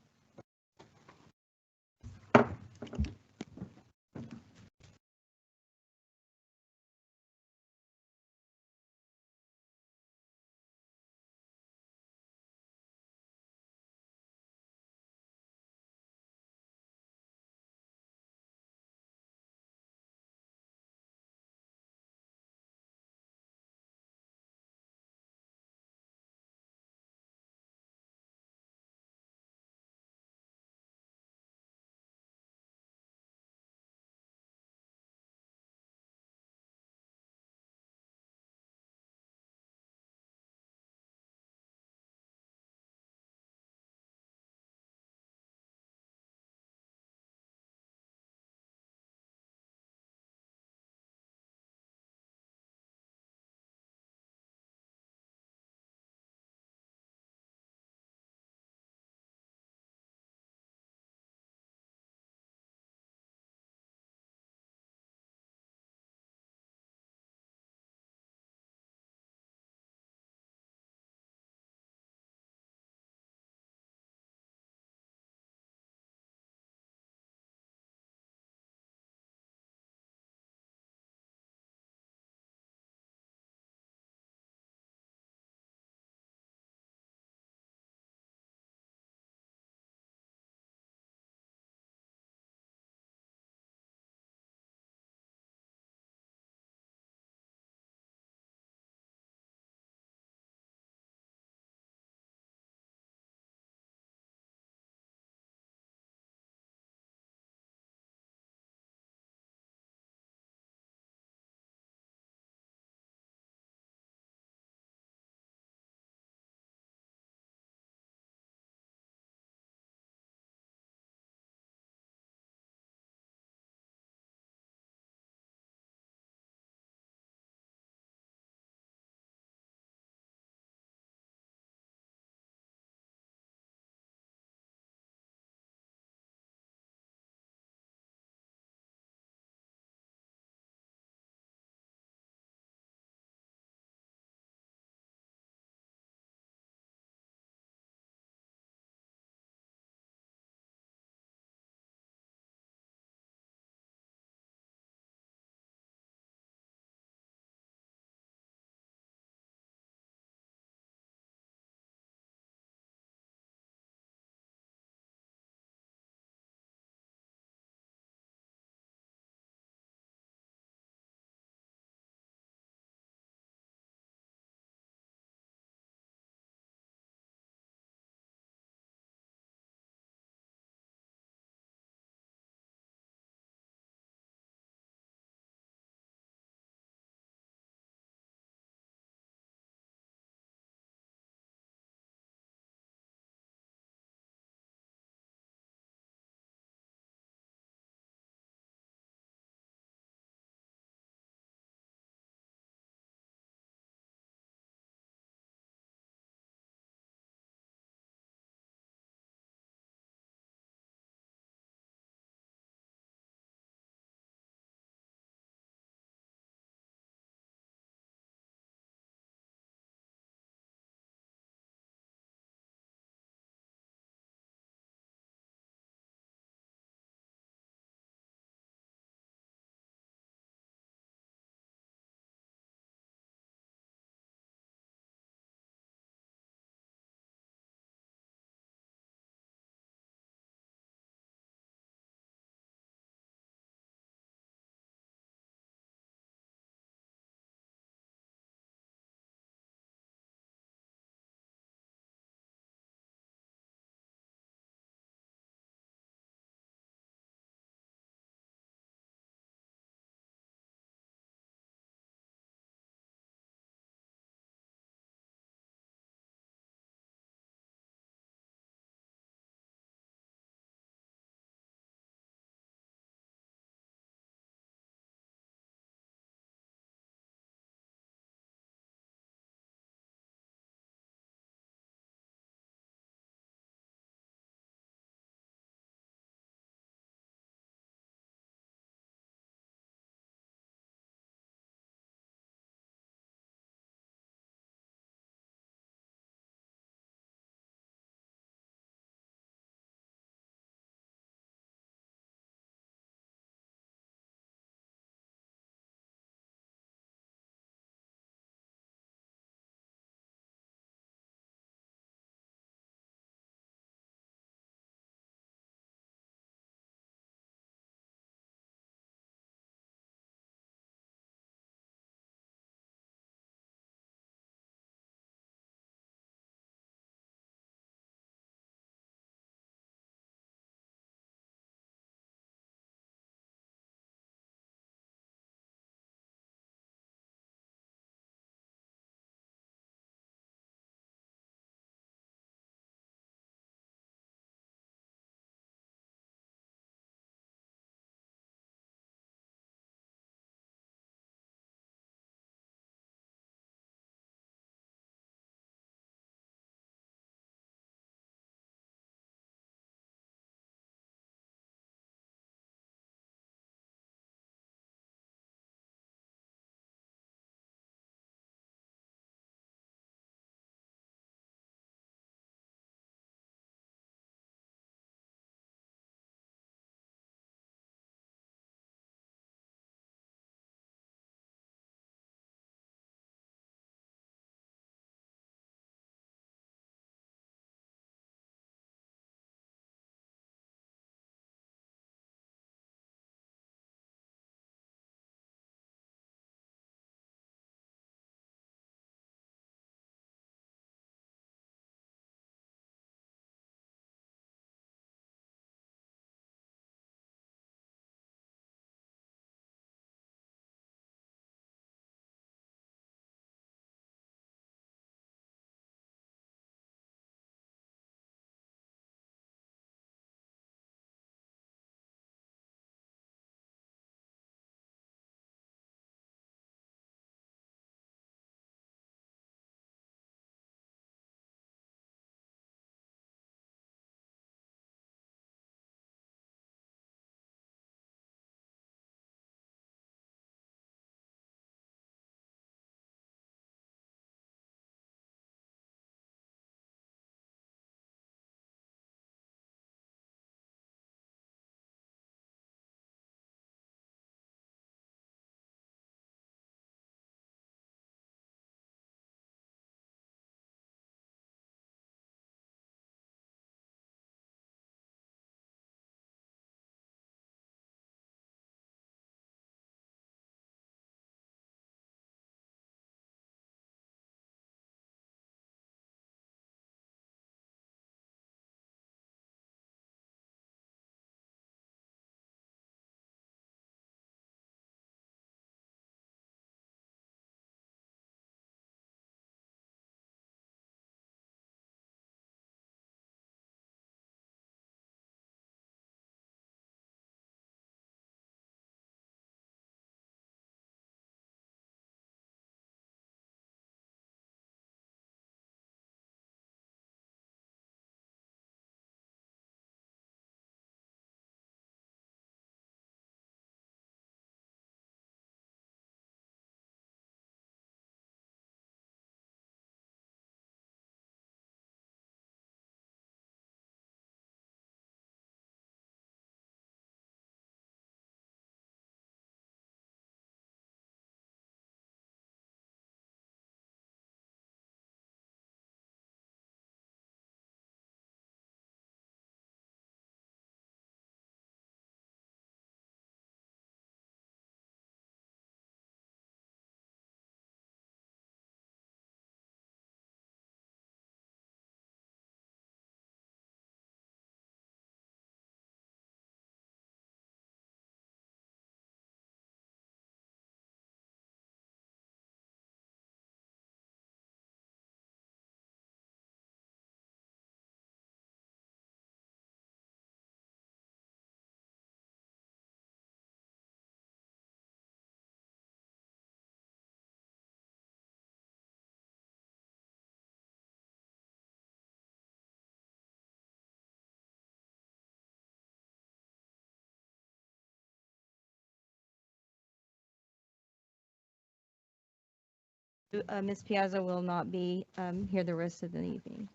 Ms. Piazza will not be here the rest of the evening.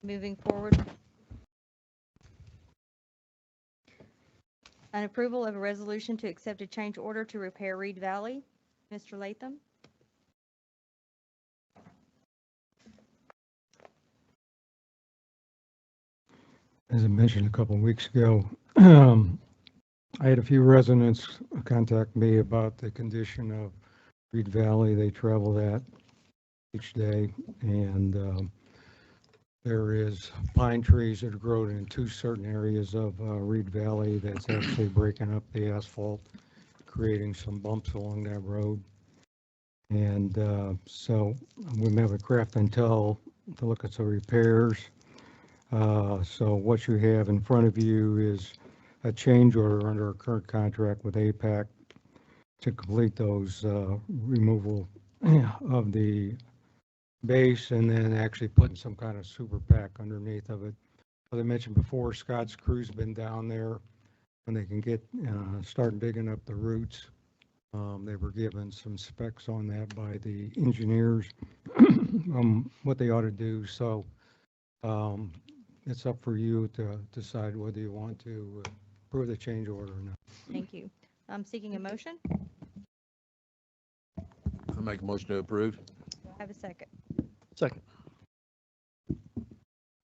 Moving forward. An approval of a resolution to accept a change order to repair Reed Valley. Mr. Latham? As I mentioned a couple of weeks ago, I had a few residents contact me about the condition of Reed Valley. They travel that each day, and there is pine trees that are grown in two certain areas of Reed Valley that's actually breaking up the asphalt, creating some bumps along that road. And so we met with Craft Intel to look at some repairs. So what you have in front of you is a change order under our current contract with APAC to complete those removal of the base and then actually putting some kind of super pack underneath of it. As I mentioned before, Scott's crew's been down there when they can get start digging up the roots. They were given some specs on that by the engineers, what they ought to do. So it's up for you to decide whether you want to approve the change order or not. Thank you. I'm seeking a motion. I make a motion to approve. Do I have a second? Second.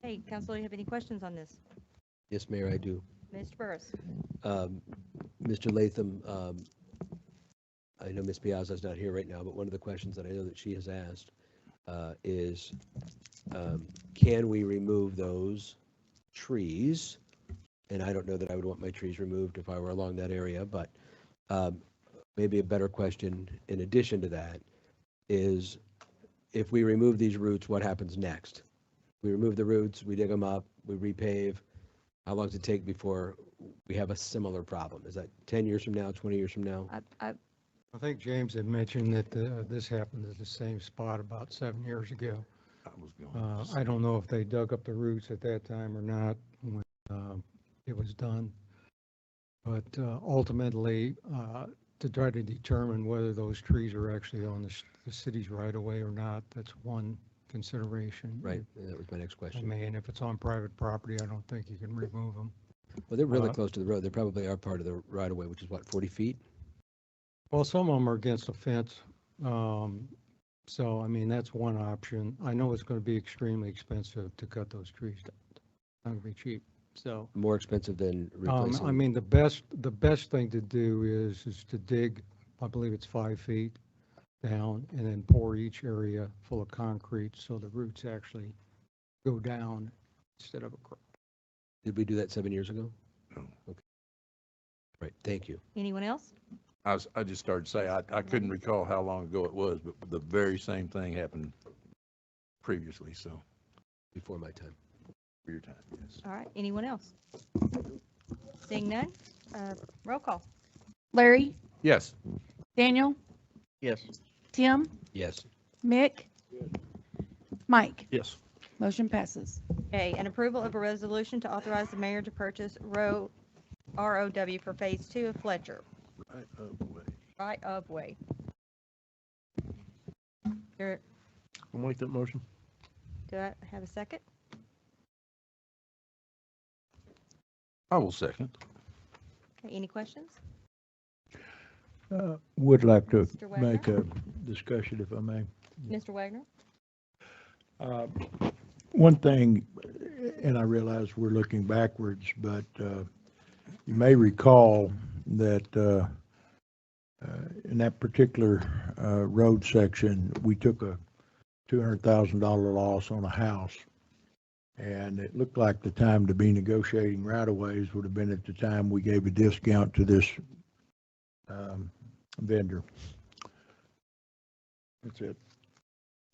Hey, Counselor, you have any questions on this? Yes, Mayor, I do. Mr. Burris? Mr. Latham, I know Ms. Piazza's not here right now, but one of the questions that I know that she has asked is, can we remove those trees? And I don't know that I would want my trees removed if I were along that area, but maybe a better question in addition to that is, if we remove these roots, what happens next? We remove the roots, we dig them up, we repave. How long does it take before we have a similar problem? Is that 10 years from now, 20 years from now? I think James had mentioned that this happened at the same spot about 7 years ago. I don't know if they dug up the roots at that time or not when it was done. But ultimately, to try to determine whether those trees are actually on the city's right of way or not, that's one consideration. Right, that was my next I question. mean, if it's on private property, I don't think you can remove them. Well, they're really close to the road. They probably are part of the right of way, which is what, 40 feet? Well, some of them are against the fence. So, I mean, that's one option. I know it's going to be extremely expensive to cut those trees down. It's not going to be cheap. So, More expensive than replacing? I mean, the best thing to do is to dig, I believe it's 5 feet down, and then pour each area full of concrete so the roots actually go down instead of across. Did we do that 7 years ago? No. Okay. Right, thank you. Anyone else? I just started to say, I couldn't recall how long ago it was, but the very same thing happened previously, so. Before my time. For your time, yes. All right, anyone else? Seeing none, roll call. Larry, Yes. Daniel, Yes. Tim, Yes. Mick, Mike. Yes. Motion passes. Okay, an approval of a resolution to authorize the mayor to purchase ROW for Phase 2 of Fletcher. Right of way. Right of way. There, I'll make that motion. do I have a second? I will second. Okay, any questions? Would like to Mr. Wagner? make a discussion, if I may. Mr. Wagner? One thing, and I realize we're looking backwards, but you may recall that in that particular road section, we took a $200,000 loss on a house. And it looked like the time to be negotiating right-of-ways would have been at the time we gave a discount to this vendor. That's it.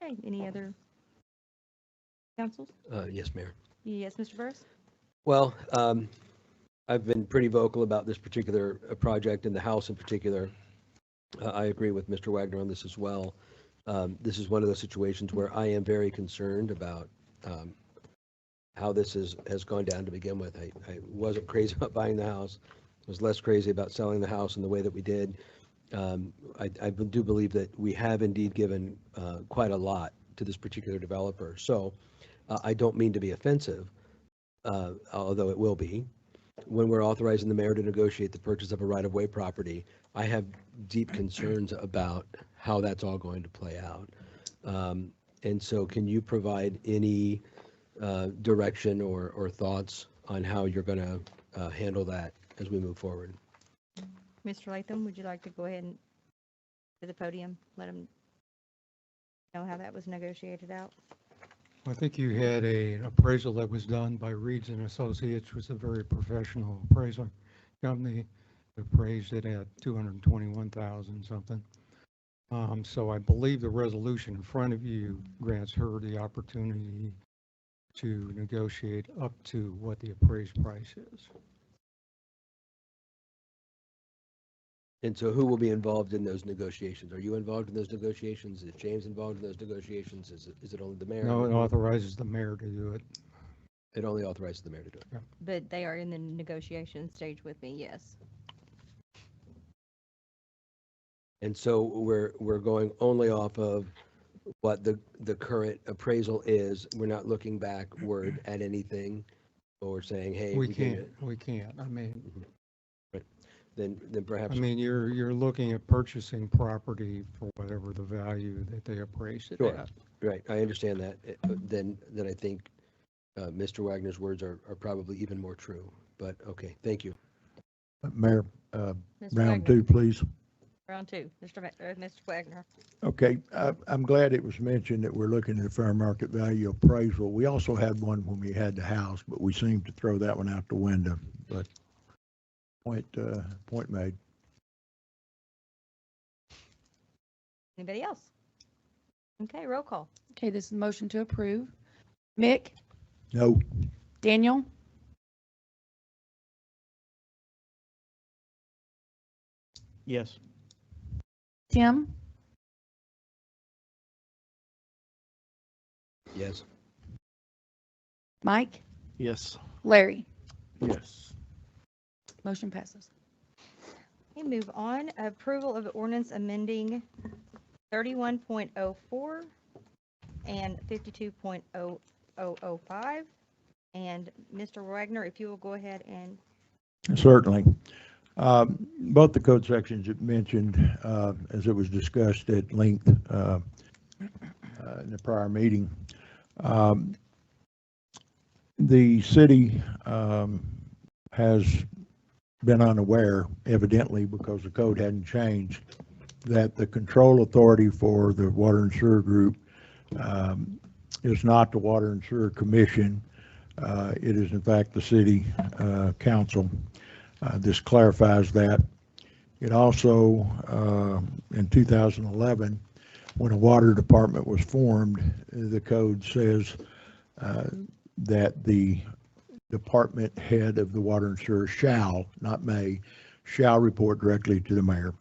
Okay, any other councils? Yes, Mayor. Yes, Mr. Burris? Well, I've been pretty vocal about this particular project and the house in particular. I agree with Mr. Wagner on this as well. This is one of those situations where I am very concerned about how this has gone down to begin with. I wasn't crazy about buying the house. I was less crazy about selling the house in the way that we did. I do believe that we have indeed given quite a lot to this particular developer. So I don't mean to be offensive, although it will be. When we're authorizing the mayor to negotiate the purchase of a right-of-way property, I have deep concerns about how that's all going to play out. And so can you provide any direction or thoughts on how you're going to handle that as we move forward? Mr. Latham, would you like to go ahead and to the podium, let them know how that was negotiated out? I think you had an appraisal that was done by Reeds and Associates, which was a very professional appraisal company, appraised it at 221,000 something. So I believe the resolution in front of you grants her the opportunity to negotiate up to what the appraised price is. And so who will be involved in those negotiations? Are you involved in those negotiations? Is James involved in those negotiations? Is it only the mayor? No, it authorizes the mayor to do it. It only authorizes the mayor to do it. But they are in the negotiation stage with me, yes. And so we're going only off of what the current appraisal is. We're not looking backward at anything or saying, hey. We can't. I mean, Right. Then perhaps. I mean, you're looking at purchasing property for whatever the value that they appraised it Sure. at. Right, I understand that. Then I think Mr. Wagner's words are probably even more true. But, okay, thank you. Mayor, Mr. round Wagner. two, please. Round two, Mr. Wagner. Okay, I'm glad it was mentioned that we're looking at a fair market value appraisal. We also had one when we had the house, but we seemed to throw that one out the window. But point made. Anybody else? Okay, roll call. Okay, this is a motion to approve. Mick, No. Daniel, Yes. Tim, Yes. Mike, Yes. Larry. Yes. Motion passes. Okay, move on. Approval of ordinance amending 31.04 and 52.0005. And Mr. Wagner, if you will go ahead and. Certainly. Both the code sections it mentioned, as it was discussed at length in the prior meeting. The city has been unaware, evidently, because the code hadn't changed, that the control authority for the Water and Sewer Group is not the Water and Sewer Commission. It is, in fact, the City Council. This clarifies that. It also, in 2011, when a water department was formed, the code says that the department head of the water and sewer shall, not may, shall report directly to the mayor.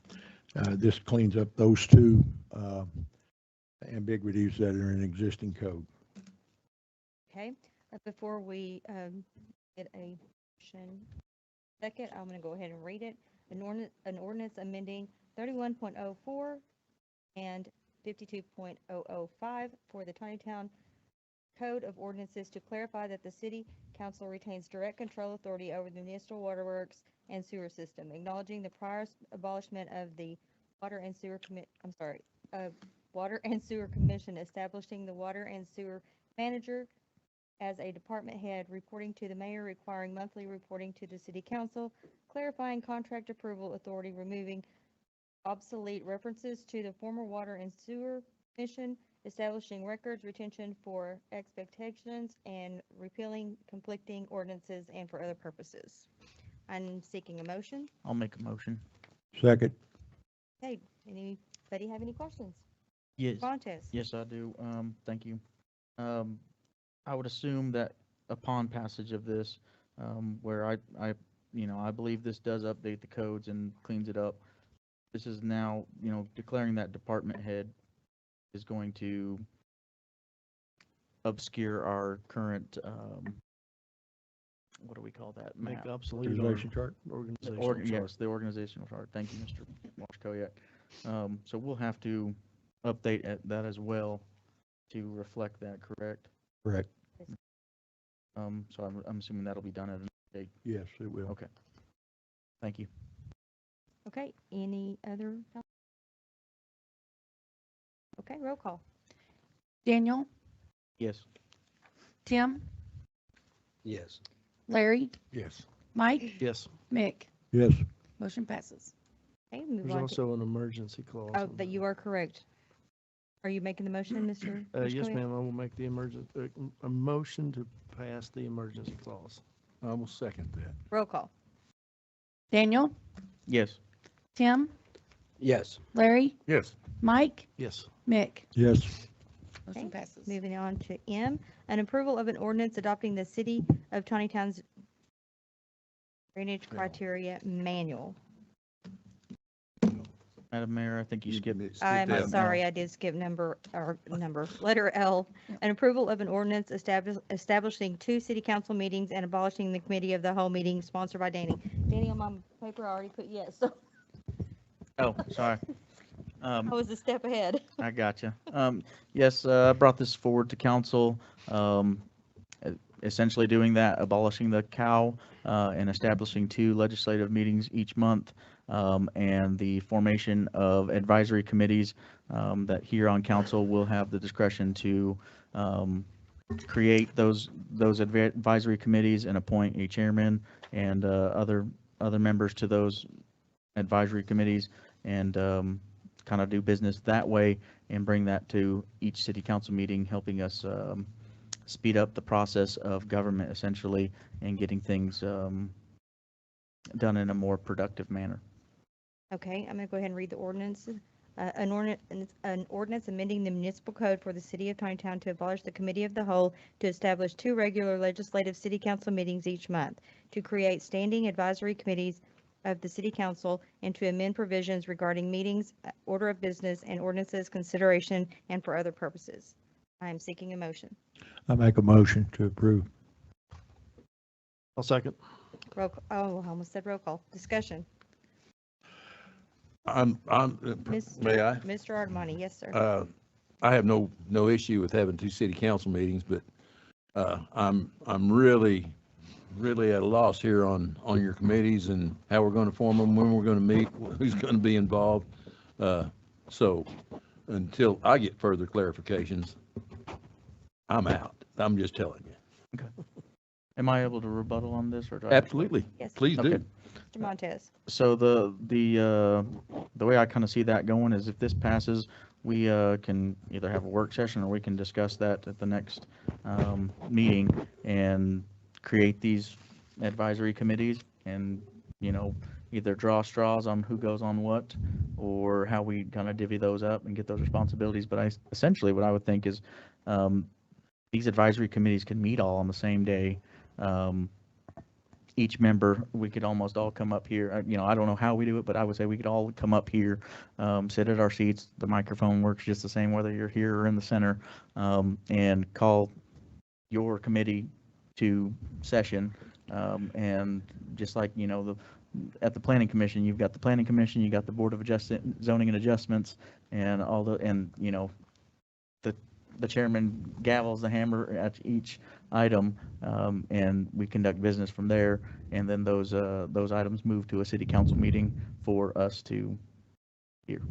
This cleans up those two ambiguities that are in existing code. Okay, before we get a motion second, I'm going to go ahead and read it. An ordinance amending 31.04 and 52.005 for the Tontitown Code of Ordinances to clarify that the City Council retains direct control authority over the municipal waterworks and sewer system, acknowledging the prior abolishment of the Water and Sewer Commission, establishing the Water and Sewer Manager as a department head, reporting to the mayor, requiring monthly reporting to the City Council, clarifying contract approval authority, removing obsolete references to the former Water and Sewer Commission, establishing records retention for expectations, and repealing conflicting ordinances and for other purposes. I'm seeking a motion. I'll make a motion. Second. Hey, anybody have any questions? Yes. Fontes? Yes, I do. Thank you. I would assume that upon passage of this, where I believe this does update the codes and cleans it up. This is now, declaring that department head is going to obscure our current what do we call that Make map? obsolete Organization chart? organizational chart. Yes, the organizational chart. Thank you, Mr. Washkoyak. So we'll have to update that as well to reflect that, correct? Correct. So I'm assuming that'll be done at an date. Yes, it will. Okay. Thank you. Okay, any other? Okay, roll call. Daniel, Yes. Tim, Yes. Larry, Yes. Mike, Yes. Mick. Yes. Motion passes. Okay, move There's on to, also an emergency clause. oh, on that you are correct. Are you making the motion, Mr.? Yes, Washkoyak? ma'am, I will make the a motion to pass the emergency clause. I will second that. Roll call. Daniel, Yes. Tim, Yes. Larry, Yes. Mike, Yes. Mick. Yes. Motion Okay, passes. moving on to M, an approval of an ordinance adopting the City of Tontitown's drainage criteria manual. Madam Mayor, I think you skipped. I'm that. sorry, I did skip letter L. An approval of an ordinance establishing 2 city council meetings and abolishing the committee of the whole meeting sponsored by Danny. Danny, on my paper, I already put yes, so Oh, sorry. I was a step ahead. I gotcha. Yes, I brought this forward to council, essentially doing that, abolishing the cow, and establishing 2 legislative meetings each month, and the formation of advisory committees, that here on council will have the discretion to, create those advisory committees and appoint a chairman and, other members to those advisory committees, and, kind of do business that way and bring that to each city council meeting, helping us speed up the process of government essentially and getting things done in a more productive manner. Okay, I'm going to go ahead and read the ordinance. An ordinance amending the municipal code for the city of Tontitown to abolish the committee of the whole, to establish 2 regular legislative city council meetings each month, to create standing advisory committees of the city council, and to amend provisions regarding meetings, order of business, and ordinances consideration and for other purposes. I am seeking a motion. I make a motion to approve. I'll second. Roll, oh, I almost said roll call. Discussion. May I? Mr. Artemani, yes, sir. I have no issue with having 2 city council meetings, but I'm really at a loss here on your committees and how we're going to form them, when we're going to meet, who's going to be involved. So until I get further clarifications, I'm out. I'm just telling you. Okay. Am I able to rebuttal on this, or do I? Absolutely. Yes. Please do. Okay. Mr. Montez. So the way I kind of see that going is, if this passes, we can either have a work session or we can discuss that at the next meeting and create these advisory committees and, either draw straws on who goes on what, or how we kind of divvy those up and get those responsibilities. But essentially what I would think is, these advisory committees can meet all on the same day. Each member, we could almost all come up here. I don't know how we do it, but I would say we could all come up here, sit at our seats. The microphone works just the same whether you're here or in the center, and call your committee to session. And just like, at the planning commission, you've got the planning commission, you got the board of zoning and adjustments, and the chairman gavels the hammer at each item, and we conduct business from there. And then those items move to a city council meeting for us to hear.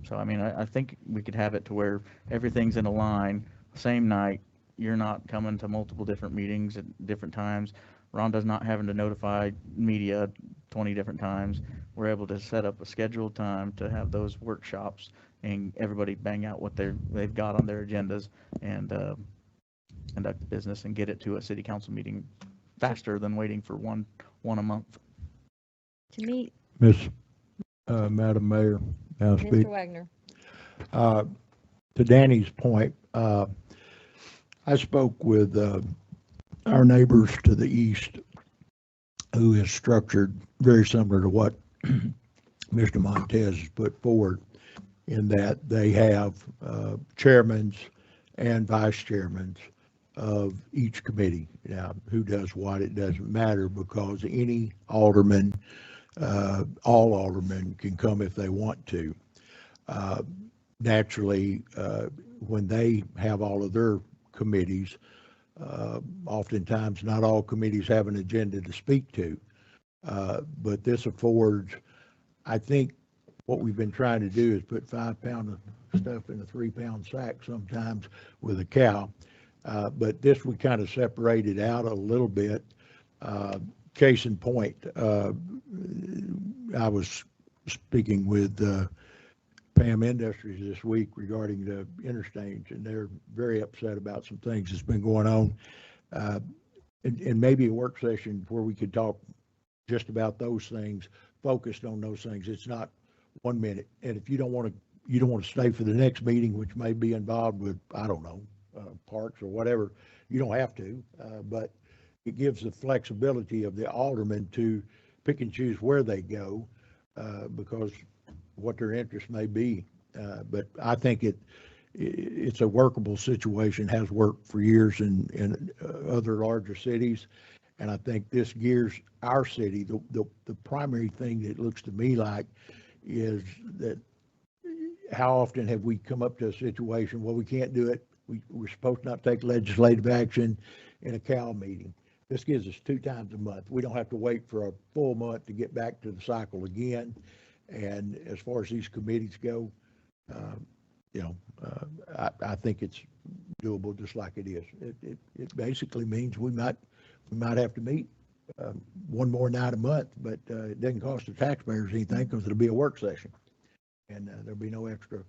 So, I think we could have it to where everything's in a line, same night. You're not coming to multiple different meetings at different times. Rhonda's not having to notify media 20 different times. We're able to set up a scheduled time to have those workshops and everybody bang out what they've got on their agendas and conduct the business and get it to a city council meeting faster than waiting for one a month. To me, Madam Mayor, may I speak? Mr. Wagner. To Danny's point, I spoke with our neighbors to the east, who is structured very similar to what Mr. Montez has put forward, in that they have chairmans and vice chairmans, of each committee. Now, who does what, it doesn't matter, because any alderman, all aldermen can come if they want to. Naturally, when they have all of their committees, oftentimes not all committees have an agenda to speak to. But this affords, I think what we've been trying to do is put 5 pound of stuff in a 3 pound sack sometimes with a cow. But this we kind of separated out a little bit. Case in point, I was speaking with Pam Industries this week regarding the interchange, and they're very upset about some things that's been going on. And maybe a work session where we could talk just about those things, focused on those things. It's not 1 minute. And if you don't want to stay for the next meeting, which may be involved with, I don't know, parks or whatever, you don't have to. But it gives the flexibility of the aldermen to pick and choose where they go, because what their interest may be. But I think it's a workable situation, has worked for years in other larger cities. And I think this gears our city. The primary thing that looks to me like is that how often have we come up to a situation, well, we can't do it. We're supposed to not take legislative action in a CAL meeting. This gives us 2 times a month. We don't have to wait for a full month to get back to the cycle again. And as far as these committees go, I think it's doable just like it is. It basically means we might have to meet 1 more night a month, but it doesn't cost the taxpayers anything because it'll be a work session, and there'll be no extra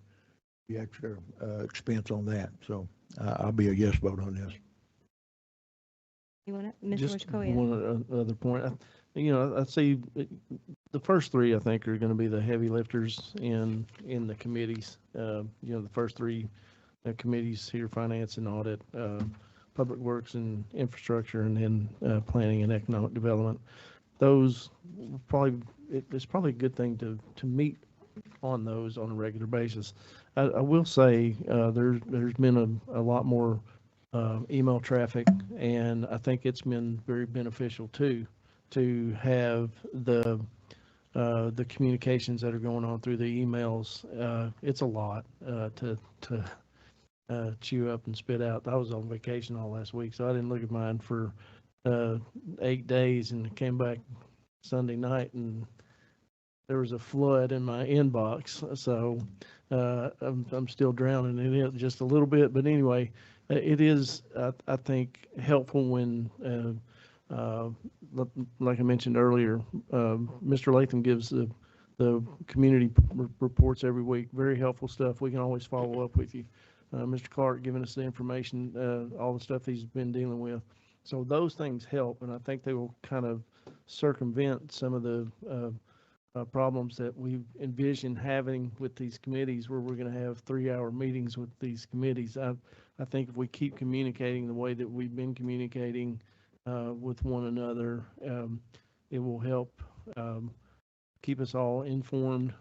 expense on that. So I'll be a yes vote on this. You want to, Mr. Just Wishko? one other point. I'd say the first 3, I think, are going to be the heavy lifters in the committees. The first 3 committees here, finance and audit, public works and infrastructure, and then planning and economic development. Those it's probably a good thing to meet on those on a regular basis. I will say there's been a lot more email traffic, and I think it's been very beneficial too to have the communications that are going on through the emails. It's a lot to chew up and spit out. I was on vacation all last week, so I didn't look at mine for 8 days, and came back Sunday night, and there was a flood in my inbox. So I'm still drowning in it just a little bit, but anyway, it is I think helpful when like I mentioned earlier, Mr. Latham gives the community reports every week. Very helpful stuff. We can always follow up with you. Mr. Clark giving us the information, all the stuff he's been dealing with. So those things help, and I think they will kind of circumvent some of the problems that we envision having with these committees, where we're going to have 3-hour meetings with these committees. I think if we keep communicating the way that we've been communicating with one another, it will help keep us all informed,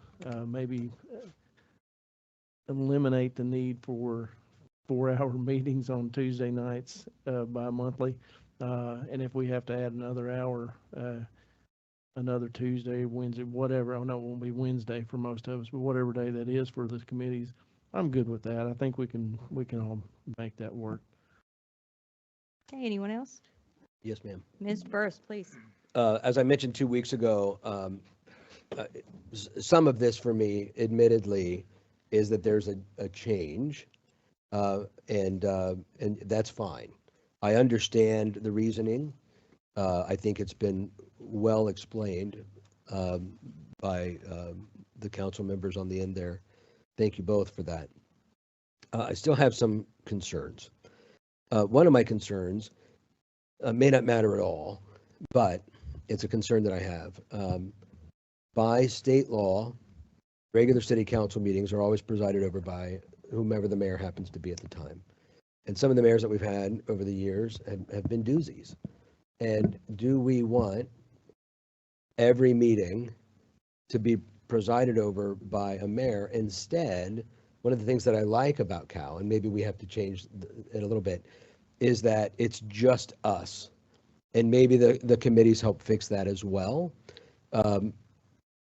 maybe eliminate the need for 4-hour meetings on Tuesday nights bi-monthly. And if we have to add another hour, another Tuesday, Wednesday, whatever, I know it won't be Wednesday for most of us, but whatever day that is for the committees, I'm good with that. I think we can all make that work. Okay, anyone else? Yes, ma'am. Ms. Burst, please. As I mentioned 2 weeks ago, some of this for me, admittedly, is that there's a change, and that's fine. I understand the reasoning. I think it's been well explained by the council members on the end there. Thank you both for that. I still have some concerns. One of my concerns may not matter at all, but it's a concern that I have. By state law, regular city council meetings are always presided over by whomever the mayor happens to be at the time. And some of the mayors that we've had over the years have been doozies. And do we want every meeting to be presided over by a mayor? Instead, one of the things that I like about Cal, and maybe we have to change it a little bit, is that it's just us. And maybe the committees help fix that as well. Um,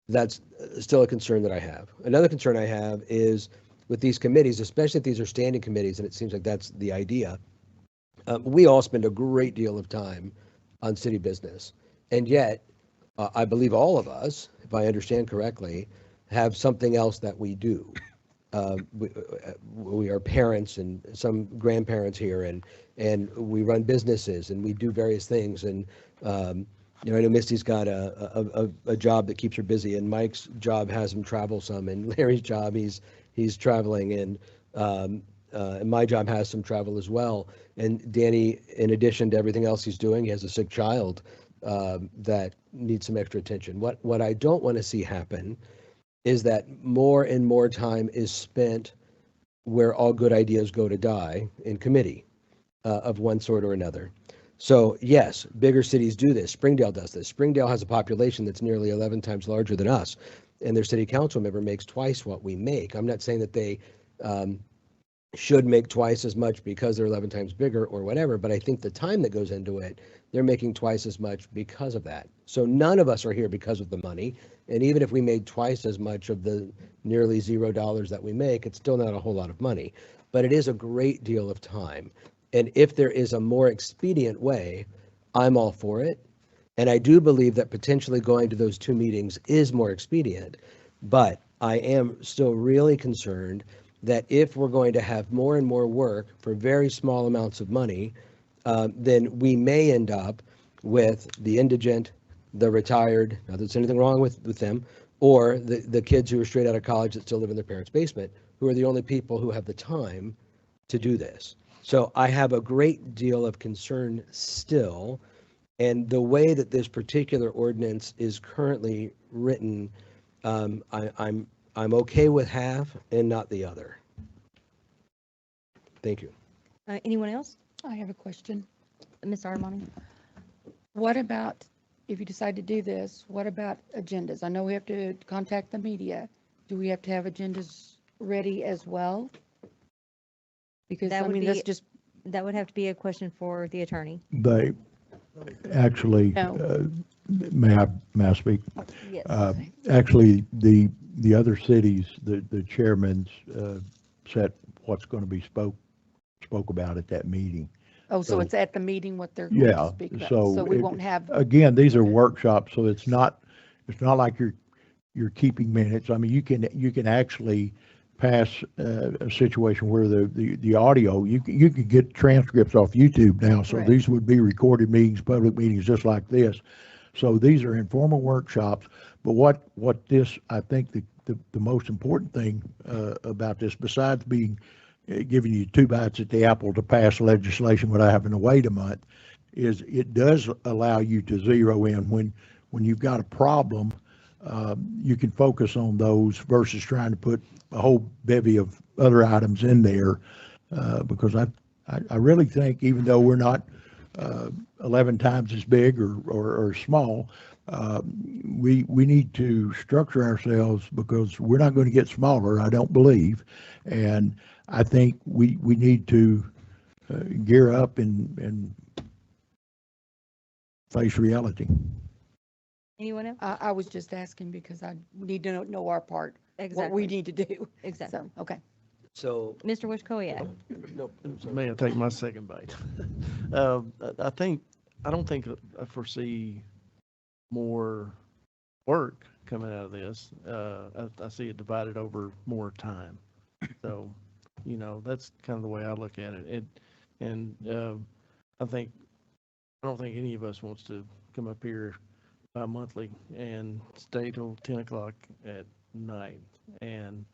That's still a concern that I have. Another concern I have is with these committees, especially if these are standing committees, and it seems like that's the idea. We all spend a great deal of time on city business. And yet, I believe all of us, if I understand correctly, have something else that we do. We are parents and some grandparents here, and we run businesses and we do various things. And you know, I know Misty's got a job that keeps her busy, and Mike's job has him travel some, and Larry's job he's traveling, and my job has some travel as well. And Danny, in addition to everything else he's doing, he has a sick child that needs some extra attention. What I don't want to see happen is that more and more time is spent where all good ideas go to die in committee of one sort or another. So yes, bigger cities do this. Springdale does this. Springdale has a population that's nearly 11 times larger than us, and their city council member makes twice what we make. I'm not saying that they should make twice as much because they're 11 times bigger or whatever, but I think the time that goes into it, they're making twice as much because of that. So none of us are here because of the money, and even if we made twice as much of the nearly $0 that we make, it's still not a whole lot of money, but it is a great deal of time. And if there is a more expedient way, I'm all for it. And I do believe that potentially going to those 2 meetings is more expedient, but I am still really concerned that if we're going to have more and more work for very small amounts of money, then we may end up with the indigent, the retired, not that there's anything wrong with them, or the kids who are straight out of college that still live in their parents' basement, who are the only people who have the time to do this. So I have a great deal of concern still, and the way that this particular ordinance is currently written, I'm okay with half and not the other. Thank you. Anyone else? I have a question. Ms. Armani? What about, if you decide to do this, what about agendas? I know we have to contact the media. Do we have to have agendas ready as well? Because, That I would mean, be- that's just, That would have to be a question for the attorney. They actually, No. may I speak? Yes. Actually, the other cities, the chairmans set what's going to be spoke about at that meeting. oh, so So- it's at the meeting what they're going to Yeah, speak about. so. So we won't have, Again, these are workshops, so it's not like you're keeping minutes. I mean, you can actually pass a situation where the audio, you can get transcripts off YouTube now, so Right. these would be recorded meetings, public meetings, just like this. So these are informal workshops, but what this, I think the most important thing about this, besides giving you 2 bites at the apple to pass legislation without having to wait a month, is it does allow you to zero in when you've got a problem. You can focus on those versus trying to put a whole bevy of other items in there, because I really think, even though we're not 11 times as big or small, we need to structure ourselves, because we're not going to get smaller, I don't believe. And I think we need to gear up and face reality. Anyone else? I was just asking because I need to know our part, what Exactly. we need to do. Exactly. So, okay. So, Mr. Wojtkowiak? nope, I'm sorry. May I take my second bite? I don't think I foresee more work coming out of this. I see it divided over more time. So, that's kind of the way I look at it. I don't think any of us wants to come up here bi-monthly and stay till 10 o'clock at night. And,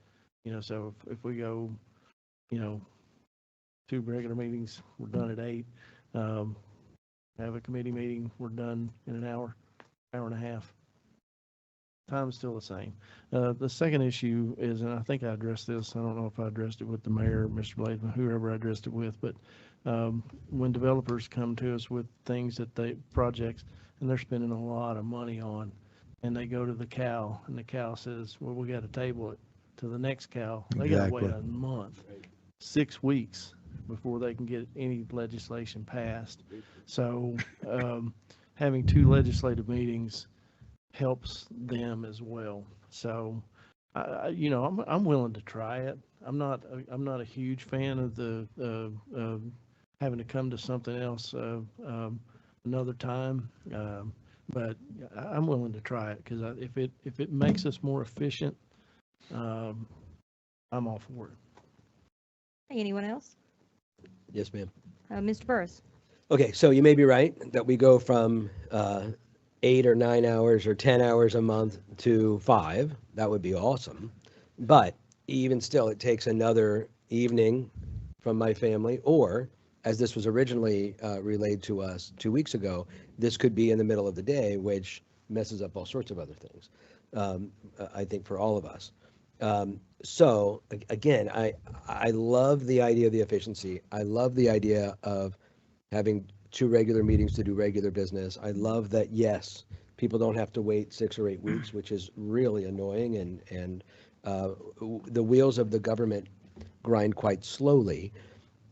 so if we go, 2 regular meetings, we're done at 8. Have a committee meeting, we're done in an hour and a half. Time's still the same. The second issue is, and I think I addressed this, I don't know if I addressed it with the mayor, Mr. Blazeman, whoever I addressed it with, but when developers come to us with things projects, and they're spending a lot of money on, and they go to the CAL, and the CAL says, well, we got to table it to the next CAL. They got to wait Exactly. a month, 6 weeks before they can get any legislation passed. So having 2 legislative meetings helps them as well. So, I'm willing to try it. I'm not a huge fan of having to come to something else another time. But I'm willing to try it because if it makes us more efficient, I'm all for it. Hey, anyone else? Yes, ma'am. Mr. Burris? Okay, so you may be right that we go from 8 or 9 hours or 10 hours a month to 5. That would be awesome. But even still, it takes another evening from my family, or as this was originally relayed to us 2 weeks ago, this could be in the middle of the day, which messes up all sorts of other things, I think, for all of us. So again, I love the idea of the efficiency. I love the idea of having 2 regular meetings to do regular business. I love that, yes, people don't have to wait 6 or 8 weeks, which is really annoying, and the wheels of the government grind quite slowly,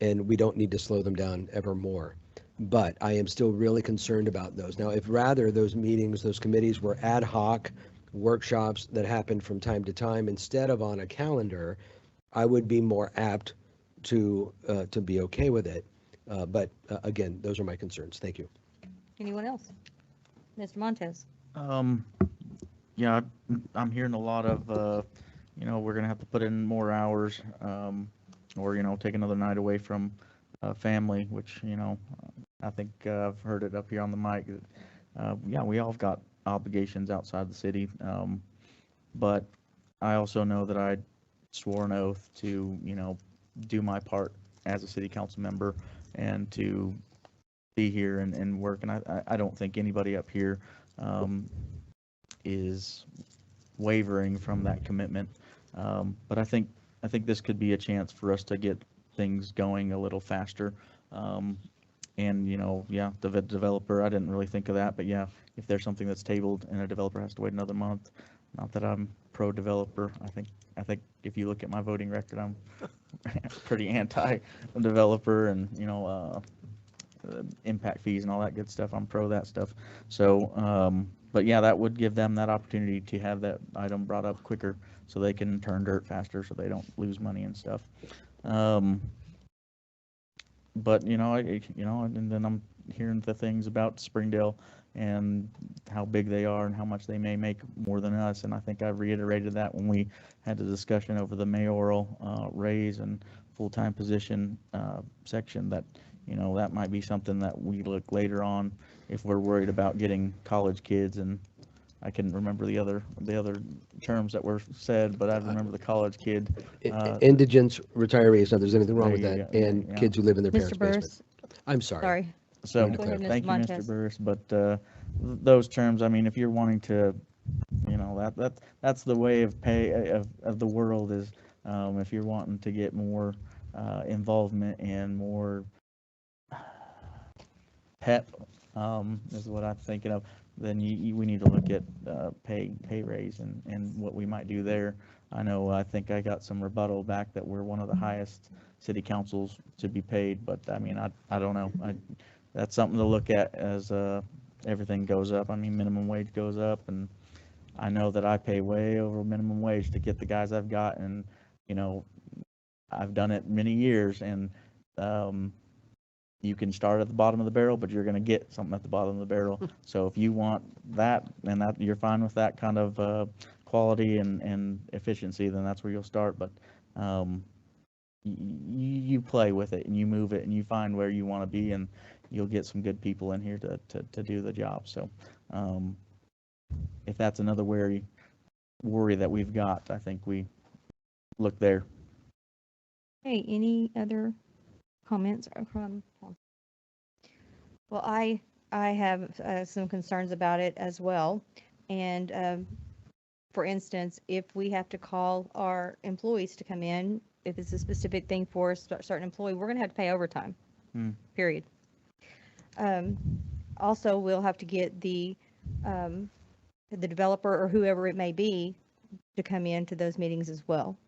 and we don't need to slow them down ever more. But I am still really concerned about those. Now, if rather those meetings, those committees were ad hoc workshops that happened from time to time instead of on a calendar, I would be more apt to be okay with it. But again, those are my concerns. Thank you. Anyone else? Mr. Montez? Yeah, I'm hearing a lot of, we're gonna have to put in more hours, or, take another night away from family, which, I think I've heard it up here on the mic. Yeah, we all have got obligations outside the city, but I also know that I swore an oath to, do my part as a city council member and to be here and work. And I don't think anybody up here is wavering from that commitment. But I think this could be a chance for us to get things going a little faster. And, yeah, the developer, I didn't really think of that, but yeah, if there's something that's tabled and a developer has to wait another month, not that I'm pro-developer. I think if you look at my voting record, I'm pretty anti-developer and, impact fees and all that good stuff. I'm pro that stuff. So, but yeah, that would give them that opportunity to have that item brought up quicker so they can turn dirt faster so they don't lose money and stuff. But, and then I'm hearing the things about Springdale and how big they are and how much they may make more than us. And I think I reiterated that when we had the discussion over the mayoral raise and full-time position section, that, that might be something that we look later on if we're worried about getting college kids. And I couldn't remember the other terms that were said, but I remember the college kid. Indigents, retirees, not there's anything wrong with there you that, go. and Yeah. kids who live in their Mr. parents' basement. Burris? I'm sorry. Sorry. So, Wanted to Go ahead, clarify. thank you, Montez. Mr. Burris, but those terms, I mean, if you're wanting to, that's the way of pay of the world is, if you're wanting to get more involvement and more pep, is what I'm thinking of, then we need to look at pay raise and what we might do there. I think I got some rebuttal back that we're one of the highest city councils to be paid, but I mean, I don't know. That's something to look at as everything goes up. I mean, minimum wage goes up, and I know that I pay way over minimum wage to get the guys I've got, and I've done it many years, and you can start at the bottom of the barrel, but you're going to get something at the bottom of the barrel. So if you want that, and that you're fine with that kind of quality and efficiency, then that's where you'll start. But you play with it and you move it and you find where you want to be, and you'll get some good people in here to do the job. So if that's another worry that we've got, I think we look there. Hey, any other comments from? Well, I have some concerns about it as well. And for instance, if we have to call our employees to come in, if it's a specific thing for a certain employee, we're going to have to pay overtime, period. Also, we'll have to get the developer or whoever it may be to come in to those meetings as well.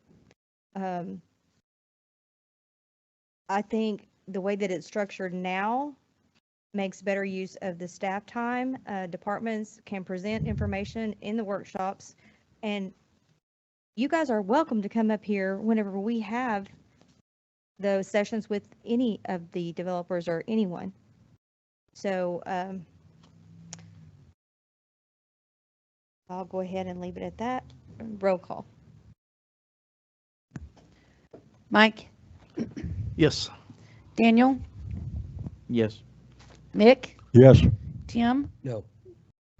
I think the way that it's structured now makes better use of the staff time. Departments can present information in the workshops, and you guys are welcome to come up here whenever we have those sessions with any of the developers or anyone. So I'll go ahead and leave it at that. Roll call. Mike, Yes. Daniel, Yes. Mick, Yes. Tim, No.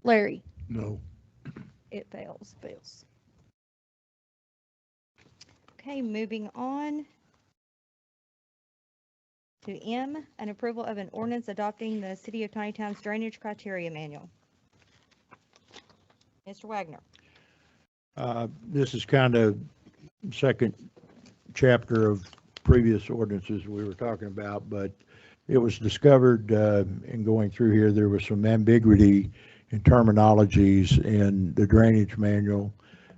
Larry. No. It fails. Okay, moving on to M, an approval of an ordinance adopting the City of Tontitown's drainage criteria manual. Mr. Wagner. This is kind of second chapter of previous ordinances we were talking about, but it was discovered in going through here, there was some ambiguity in terminologies in the drainage manual,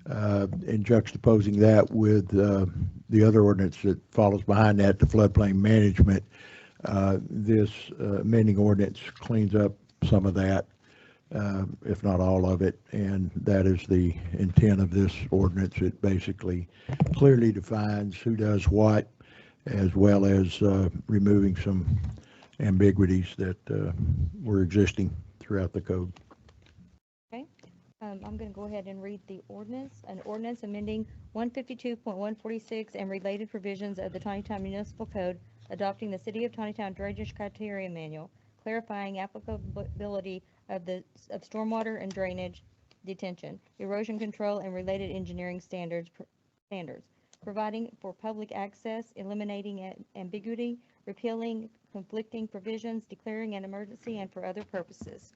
and juxtaposing that with the other ordinance that follows behind that, the floodplain management. This amending ordinance cleans up some of that, if not all of it, and that is the intent of this ordinance. It basically clearly defines who does what, as well as removing some ambiguities that were existing throughout the code. Okay, I'm going to go ahead and read the ordinance. An ordinance amending 152.146 and related provisions of the Tontitown Municipal Code, adopting the City of Tontitown Drainage Criteria Manual, clarifying applicability of stormwater and drainage detention, erosion control, and related engineering standards, providing for public access, eliminating ambiguity, repealing conflicting provisions, declaring an emergency, and for other purposes.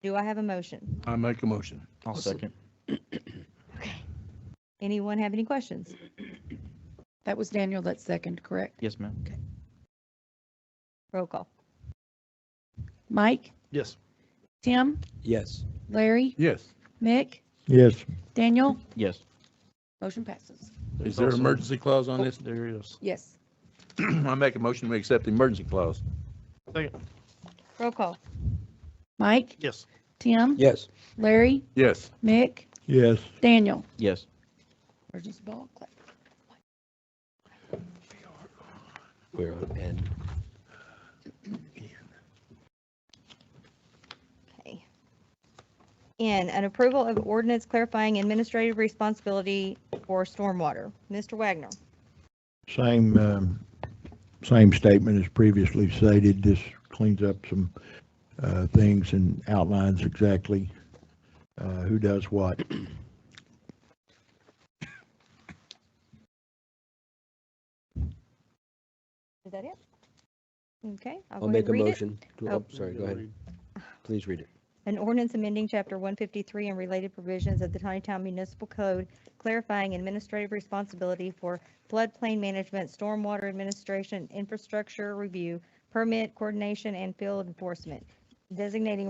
Do I have a motion? I make a motion. I'll second. Anyone have any questions? That was Daniel, that's second, correct? Yes, ma'am. Roll call. Mike, Yes. Tim, Yes. Larry, Yes. Mick, Yes. Daniel, Yes. motion passes. Is there an emergency clause on this? There is. Yes. I make a motion to accept the emergency clause. Second. Roll call. Mike, Yes. Tim, Yes. Larry, Yes. Mick, Yes. Daniel. Yes. Emergency ball clap. We're on N. Okay. N, an approval of ordinance clarifying administrative responsibility for stormwater. Mr. Wagner. Same statement as previously stated. This cleans up some things and outlines exactly who does what. Is that it? Okay. I'll go ahead make and a read it. motion. Sorry, go ahead. Please read it. An ordinance amending Chapter 153 and related provisions of the Tontitown Municipal Code, clarifying administrative responsibility for floodplain management, stormwater administration, infrastructure review, permit coordination, and field enforcement, designating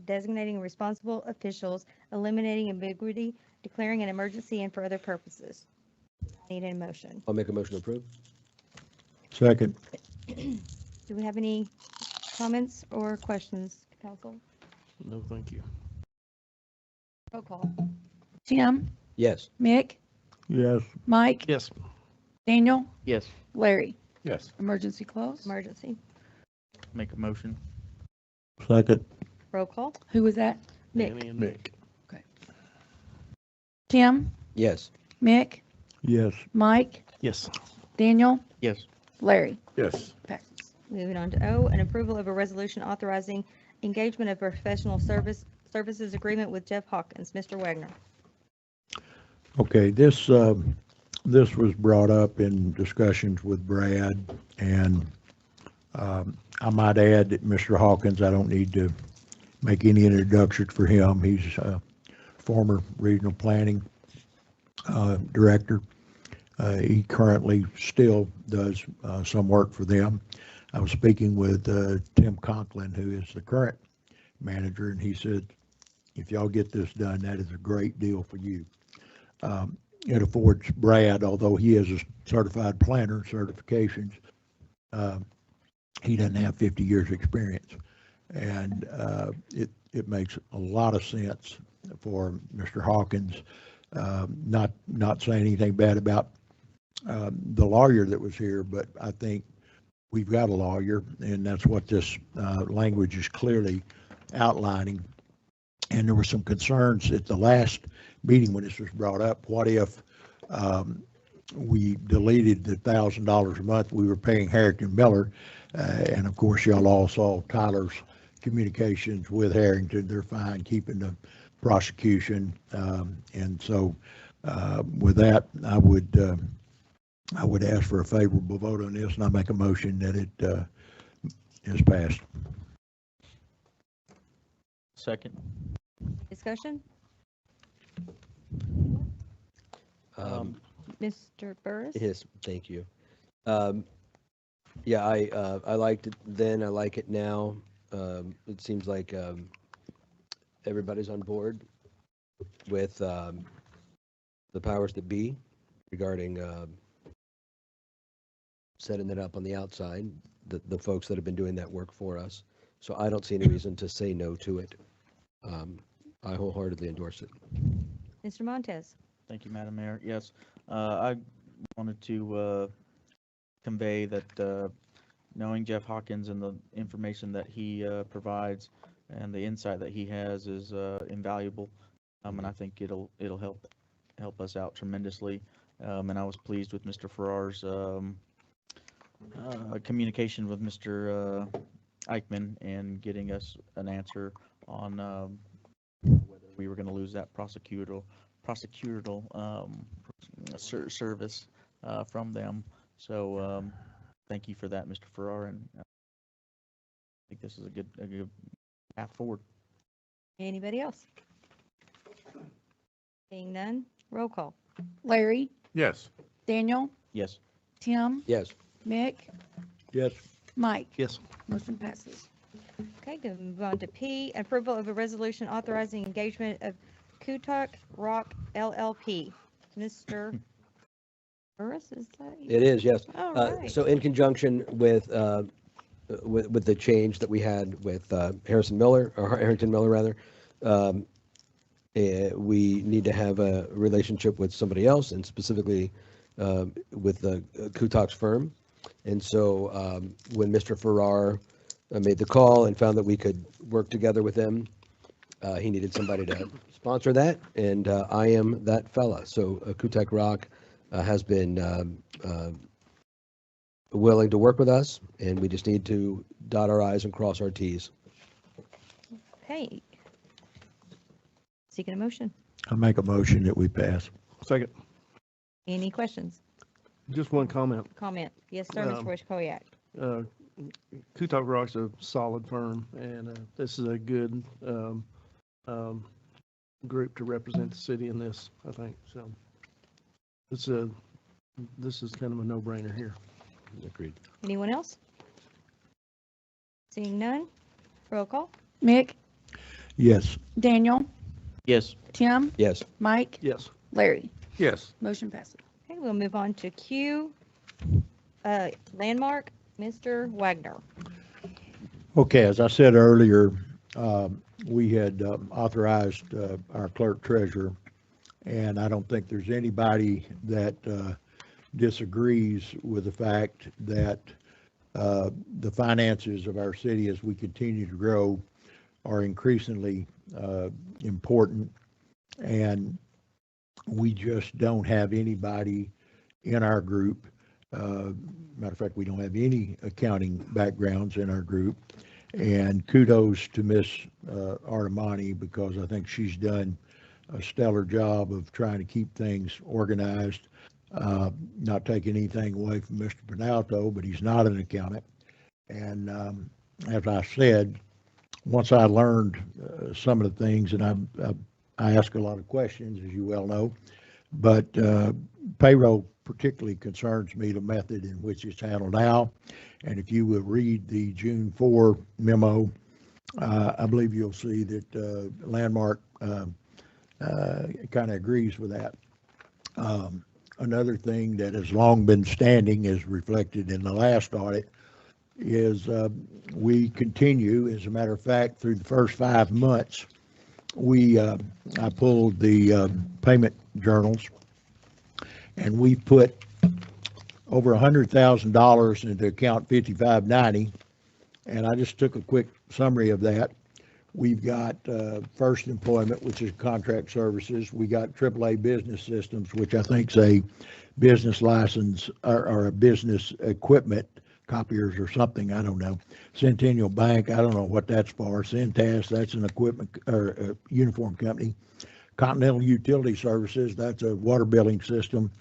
designating responsible officials, eliminating ambiguity, declaring an emergency, and for other purposes. Need a motion. I'll make a motion to approve. Second. Do we have any comments or questions, council? No, thank you. Roll call. Tim, Yes. Mick, Yes. Mike, Yes. Daniel, Yes. Larry. Yes. Emergency clause. Emergency. Make a motion. Second. Roll call. Who was that? Mick. Danny and Mick. Tim, Yes. Mick, Yes. Mike, Yes. Daniel, Yes. Larry. Yes. Passes. Moving on to O, an approval of a resolution authorizing engagement of professional services agreement with Jeff Hawkins. Mr. Wagner. Okay, this was brought up in discussions with Brad, and I might add that Mr. Hawkins, I don't need to make any introduction for him. He's a former regional planning director. He currently still does some work for them. I was speaking with Tim Conklin, who is the current manager, and he said, if y'all get this done, that is a great deal for you. it affords Brad, although he is a certified planner certifications, he doesn't have 50 years experience. And it makes a lot of sense for Mr. Hawkins, not saying anything bad about the lawyer that was here, but I think we've got a lawyer, and that's what this language is clearly outlining. And there were some concerns at the last meeting when this was brought up. What if we deleted the $1,000 a month we were paying Harrington Miller? And of course, y'all all saw Tyler's communications with Harrington. They're fine keeping the prosecution. And so with that, I would ask for a favorable vote on this, and I make a motion that it is passed. Second. Discussion? Mr. Burris? Yes, thank you. Yeah, I liked it then, I like it now. It seems like everybody's on board with the powers that be regarding setting it up on the outside, the folks that have been doing that work for us. So I don't see any reason to say no to it. I wholeheartedly endorse it. Mr. Montez? Thank you, Madam Mayor. Yes, I wanted to convey that knowing Jeff Hawkins and the information that he provides and the insight that he has is invaluable, and I think it'll help us out tremendously. And I was pleased with Mr. Farrar's communication with Mr. Eichmann and getting us an answer on whether we were going to lose that prosecutorial service from them. So thank you for that, Mr. Farrar, and I think this is a good path forward. Anybody else? Seeing none, roll call. Larry, Yes. Daniel, Yes. Tim, Yes. Mick, Yes. Mike. Yes. Motion passes. Okay, going to move on to P, approval of a resolution authorizing engagement of Kutak Rock LLP. Mr. Burris, is that you? It is, yes. All right. So in conjunction with the change that we had with Harrington Miller, rather, we need to have a relationship with somebody else, and specifically with the Kutak's firm. And so when Mr. Farrar made the call and found that we could work together with them, he needed somebody to sponsor that, and I am that fella. So Kutak Rock has been willing to work with us, and we just need to dot our I's and cross our T's. Okay. Seeking a motion. I make a motion that we pass. Second. Any questions? Just one comment. Comment? Yes, sir, Mr. Wojciechowski. Kutak Rock's a solid firm, and this is a good group to represent the city in this, I think. So this is kind of a no-brainer here. Agreed. Anyone else? Seeing none, roll call. Mick, Yes. Daniel, Yes. Tim, Yes. Mike, Yes. Larry. Yes. Motion passes. Okay, we'll move on to Q, landmark, Mr. Wagner. Okay, as I said earlier, we had authorized our clerk treasurer, and I don't think there's anybody that disagrees with the fact that the finances of our city as we continue to grow are increasingly important, and we just don't have anybody in our group. Matter of fact, we don't have any accounting backgrounds in our group. And kudos to Miss Artemani, because I think she's done a stellar job of trying to keep things organized. Not taking anything away from Mr. Penalto, but he's not an accountant. And as I said, once I learned some of the things, and I ask a lot of questions, as you well know, but payroll particularly concerns me, the method in which it's handled now. And if you will read the June 4 memo, I believe you'll see that Landmark kind of agrees with that. Another thing that has long been standing, is reflected in the last audit, is we continue, as a matter of fact, through the first 5 months, I pulled the payment journals, and we put over $100,000 into account 5590, and I just took a quick summary of that. We've got First Employment, which is contract services. We got AAA Business Systems, which I think is a business license or a business equipment, copiers or something, I don't know. Centennial Bank, I don't know what that's for. Centas, that's an equipment or a uniform company. Continental Utility Services, that's a water billing system.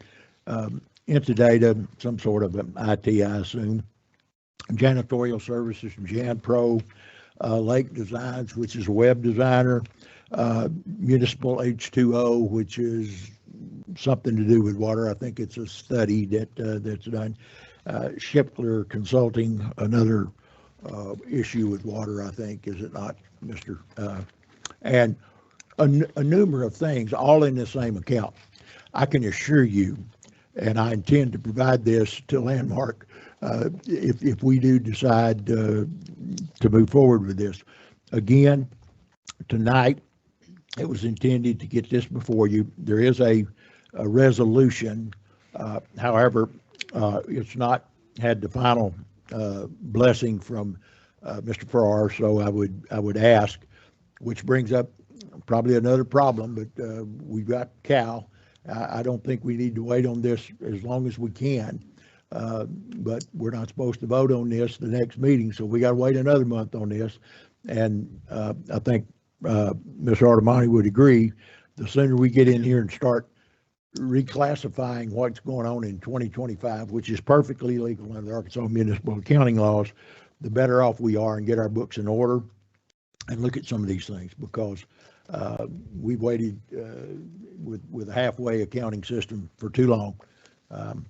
Intidata, some sort of an IT, I assume. Janitorial Services from JanPro. Lake Designs, which is a web designer. Municipal H2O, which is something to do with water. I think it's a study that's done. Shipler Consulting, another issue with water, I think, is it not, Mr.? And a number of things, all in the same account. I can assure you, and I intend to provide this to Landmark if we do decide to move forward with this. Again, tonight, it was intended to get this before you. There is a resolution. However, it's not had the final blessing from Mr. Farrar, so I would ask, which brings up probably another problem, but we've got Cal. I don't think we need to wait on this as long as we can. But we're not supposed to vote on this the next meeting, so we got to wait another month on this. And I think Ms. Artemani would agree, the sooner we get in here and start reclassifying what's going on in 2025, which is perfectly legal under Arkansas municipal accounting laws, the better off we are, and get our books in order and look at some of these things, because we've waited with a halfway accounting system for too long.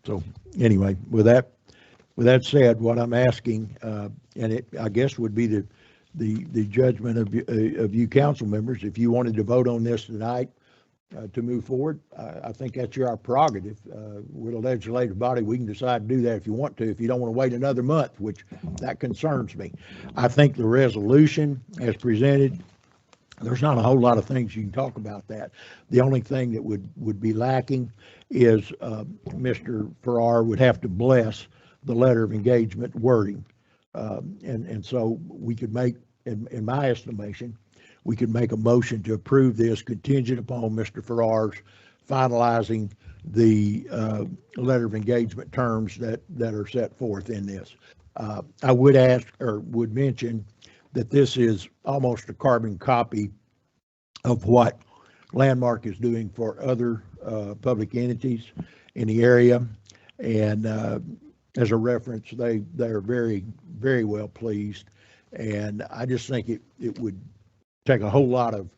So anyway, with that said, what I'm asking, and it, I guess, would be the judgment of you council members, if you wanted to vote on this tonight to move forward, I think that's our prerogative. We're a legislative body. We can decide to do that if you want to. If you don't want to wait another month, which that concerns me. I think the resolution as presented, there's not a whole lot of things you can talk about that. The only thing that would be lacking is Mr. Farrar would have to bless the letter of engagement wording. And so we could make, in my estimation, we could make a motion to approve this contingent upon Mr. Farrar's finalizing the letter of engagement terms that are set forth in this. I would ask, or would mention, that this is almost a carbon copy of what Landmark is doing for other public entities in the area. And as a reference, they are very, very well pleased. And I just think it would take a whole lot of,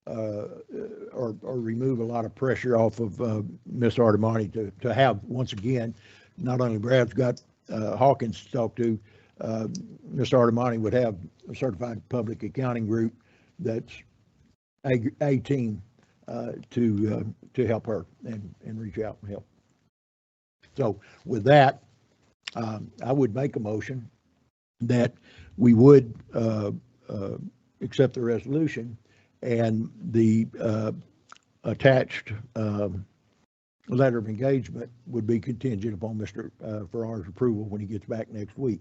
or remove a lot of pressure off of Ms. Artemani to have, once again, not only Brad's got Hawkins to talk to, Ms. Artemani would have a certified public accounting group that's a team to help her and reach out and help. So with that, I would make a motion that we would accept the resolution, and the attached letter of engagement would be contingent upon Mr. Farrar's approval when he gets back next week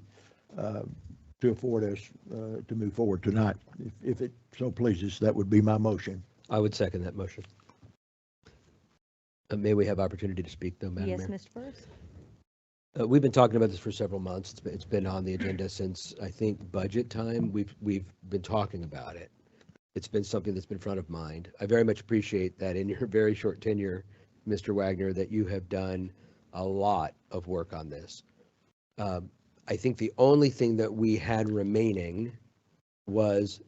to afford us to move forward tonight. If it so pleases, that would be my motion. I would second that motion. May we have opportunity to speak, though, Madam Mayor? Yes, Mr. Burris. We've been talking about this for several months. It's been on the agenda since, I think, budget time. We've been talking about it. It's been something that's been front of mind. I very much appreciate that in your very short tenure, Mr. Wagner, that you have done a lot of work on this. I think the only thing that we had remaining was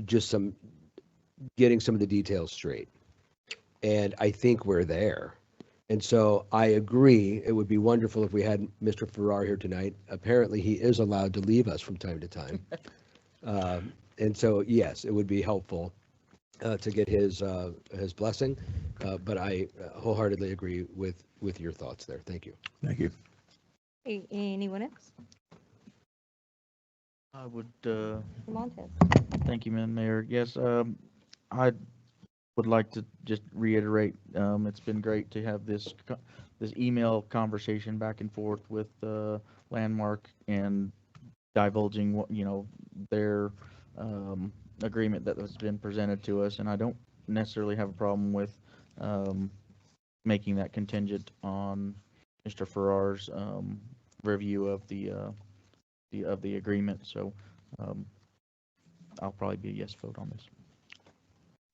just getting some of the details straight. And I think we're there. And so I agree, it would be wonderful if we had Mr. Farrar here tonight. Apparently, he is allowed to leave us from time to time. And so, yes, it would be helpful to get his blessing. But I wholeheartedly agree with your thoughts there. Thank you. Thank you. Anyone else? I would, Montez? thank you, Madam Mayor. Yes, I would like to just reiterate, it's been great to have this email conversation back and forth with Landmark and divulging what, their agreement that has been presented to us. And I don't necessarily have a problem with making that contingent on Mr. Farrar's review of the agreement. So I'll probably be a yes vote on this.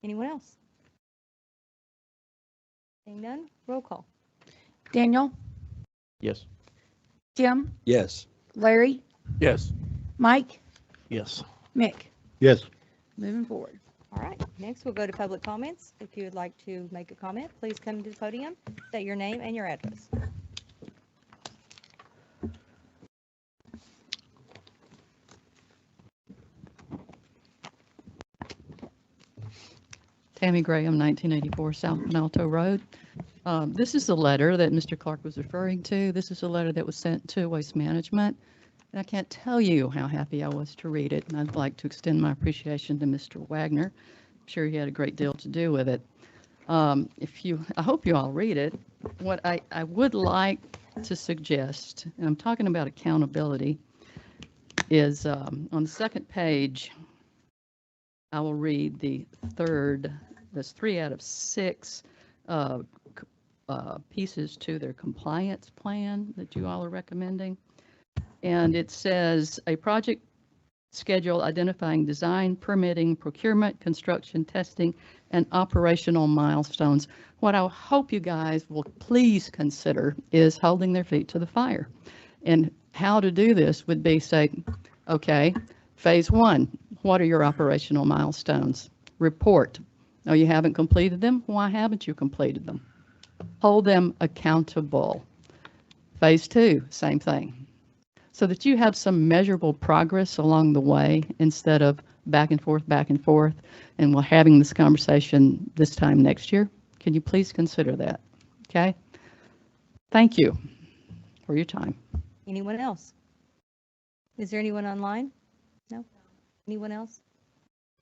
Anyone else? Seeing none, roll call. Daniel, Yes. Jim, Yes. Larry, Yes. Mike, Yes. Mick. Yes. Moving forward. All right, next we'll go to public comments. If you would like to make a comment, please come to the podium, state your name and your address. Tammy Graham, 1984 South Malto Road. This is the letter that Mr. Clark was referring to. This is a letter that was sent to Waste Management. And I can't tell you how happy I was to read it. And I'd like to extend my appreciation to Mr. Wagner. I'm sure he had a great deal to do with it. I hope you all read it. What I would like to suggest, and I'm talking about accountability, is on the second page, I will read the third, there's 3 out of 6 pieces to their compliance plan that you all are recommending. And it says a project schedule identifying design, permitting, procurement, construction, testing, and operational milestones. What I hope you guys will please consider is holding their feet to the fire. And how to do this would be say, okay, phase 1, what are your operational milestones? Report. Oh, you haven't completed them? Why haven't you completed them? Hold them accountable. Phase 2, same thing. So that you have some measurable progress along the way instead of back and forth, and we're having this conversation this time next year. Can you please consider that? Okay? Thank you for your time. Anyone else? Is there anyone online? No? Anyone else?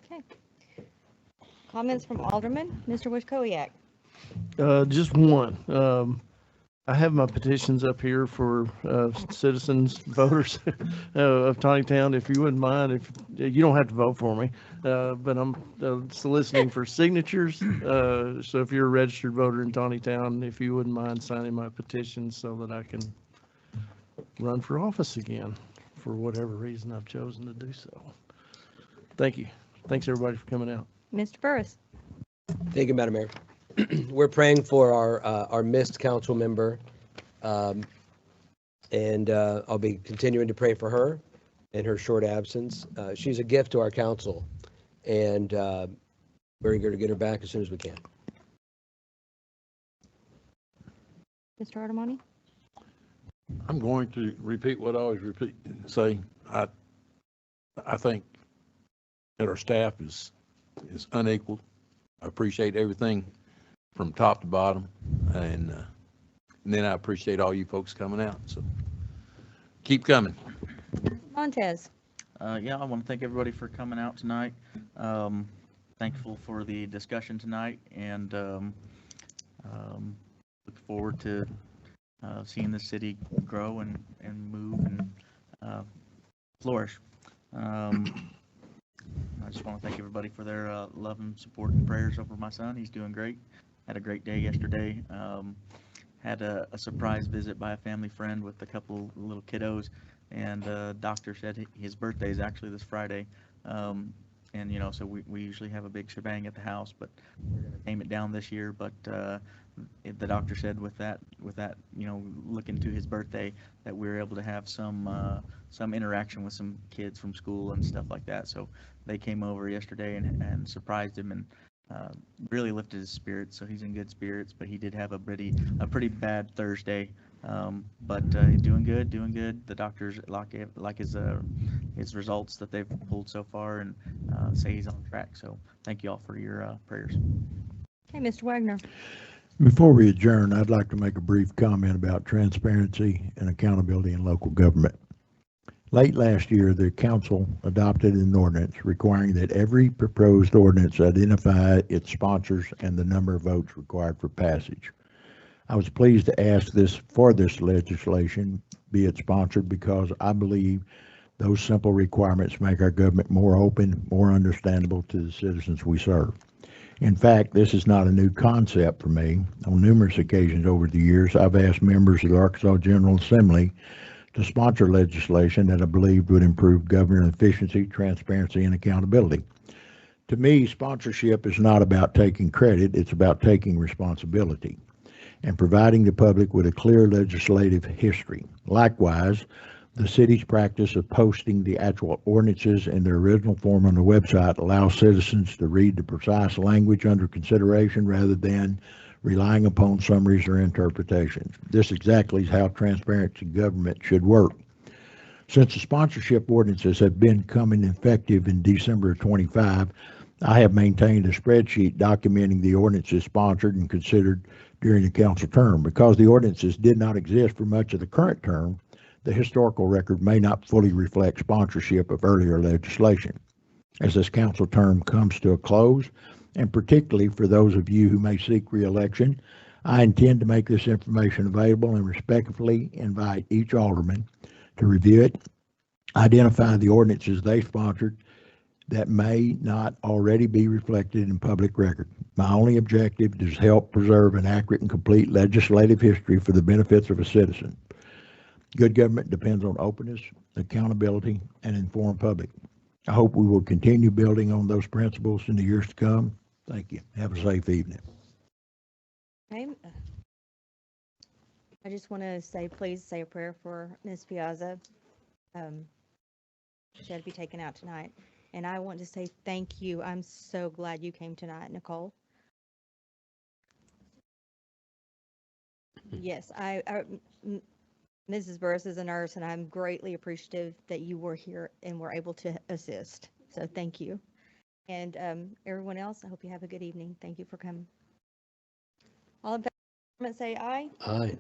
Okay. Comments from Alderman, Mr. Wojtkowiak. Just one. I have my petitions up here for citizens, voters of Tontitown. If you wouldn't mind, if you don't have to vote for me, but I'm soliciting for signatures. So if you're a registered voter in Tontitown, if you wouldn't mind signing my petition so that I can run for office again for whatever reason I've chosen to do so. Thank you. Thanks everybody for coming out. Mr. Burris. Thank you, Madam Mayor. We're praying for our missed council member, and I'll be continuing to pray for her in her short absence. She's a gift to our council, and we're going to get her back as soon as we can. Mr. Artemani? I'm going to repeat what I always say. I think that our staff is unequal. I appreciate everything from top to bottom, and then I appreciate all you folks coming out. So keep coming. Montez. Yeah, I want to thank everybody for coming out tonight. Thankful for the discussion tonight, and look forward to seeing the city grow and move and flourish. I just want to thank everybody for their love and support and prayers over my son. He's doing great. Had a great day yesterday. Had a surprise visit by a family friend with a couple little kiddos, and doctor said his birthday is actually this Friday. And so we usually have a big shebang at the house, but we're going to tame it down this year. But the doctor said with that looking to his birthday, that we were able to have some interaction with some kids from school and stuff like that. So they came over yesterday and surprised him and really lifted his spirits. So he's in good spirits, but he did have a pretty bad Thursday. But he's doing good. The doctors like his his results that they've pulled so far and say he's on track. So thank you all for your prayers. Okay, Mr. Wagner. Before we adjourn, I'd like to make a brief comment about transparency and accountability in local government. Late last year, the council adopted an ordinance requiring that every proposed ordinance identify its sponsors and the number of votes required for passage. I was pleased to ask this legislation be it sponsored because I believe those simple requirements make our government more open, more understandable to the citizens we serve. In fact, this is not a new concept for me. On numerous occasions over the years, I've asked members of the Arkansas General Assembly to sponsor legislation that I believed would improve government efficiency, transparency, and accountability. To me, sponsorship is not about taking credit, it's about taking responsibility and providing the public with a clear legislative history. Likewise, the city's practice of posting the actual ordinances in their original form on the website allows citizens to read the precise language under consideration rather than relying upon summaries or interpretations. This exactly is how transparency government should work. Since the sponsorship ordinances have been becoming effective in December of 25, I have maintained a spreadsheet documenting the ordinances sponsored and considered during the council term. Because the ordinances did not exist for much of the current term, the historical record may not fully reflect sponsorship of earlier legislation. As this council term comes to a close, and particularly for those of you who may seek re-election, I intend to make this information available and respectfully invite each alderman to review it, identify the ordinances they sponsored that may not already be reflected in public record. My only objective is to help preserve an accurate and complete legislative history for the benefits of a citizen. Good government depends on openness, accountability, and informed public. I hope we will continue building on those principles in the years to come. Thank you. Have a safe evening. Okay. I just want to say, please say a prayer for Ms. Piazza. She had to be taken out tonight. And I want to say thank you. I'm so glad you came tonight, Nicole. Yes, Mrs. Burris is a nurse, and I'm greatly appreciative that you were here and were able to assist. So thank you. And everyone else, I hope you have a good evening. Thank you for coming. All in favor, say aye. Aye.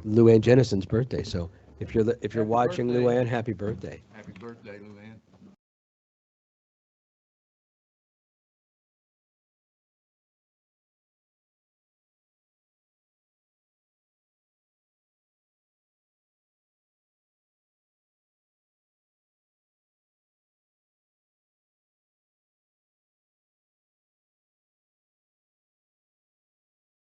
Luann Jennison's birthday, so if you're watching, birthday. Luann, happy birthday. Happy birthday, Luann.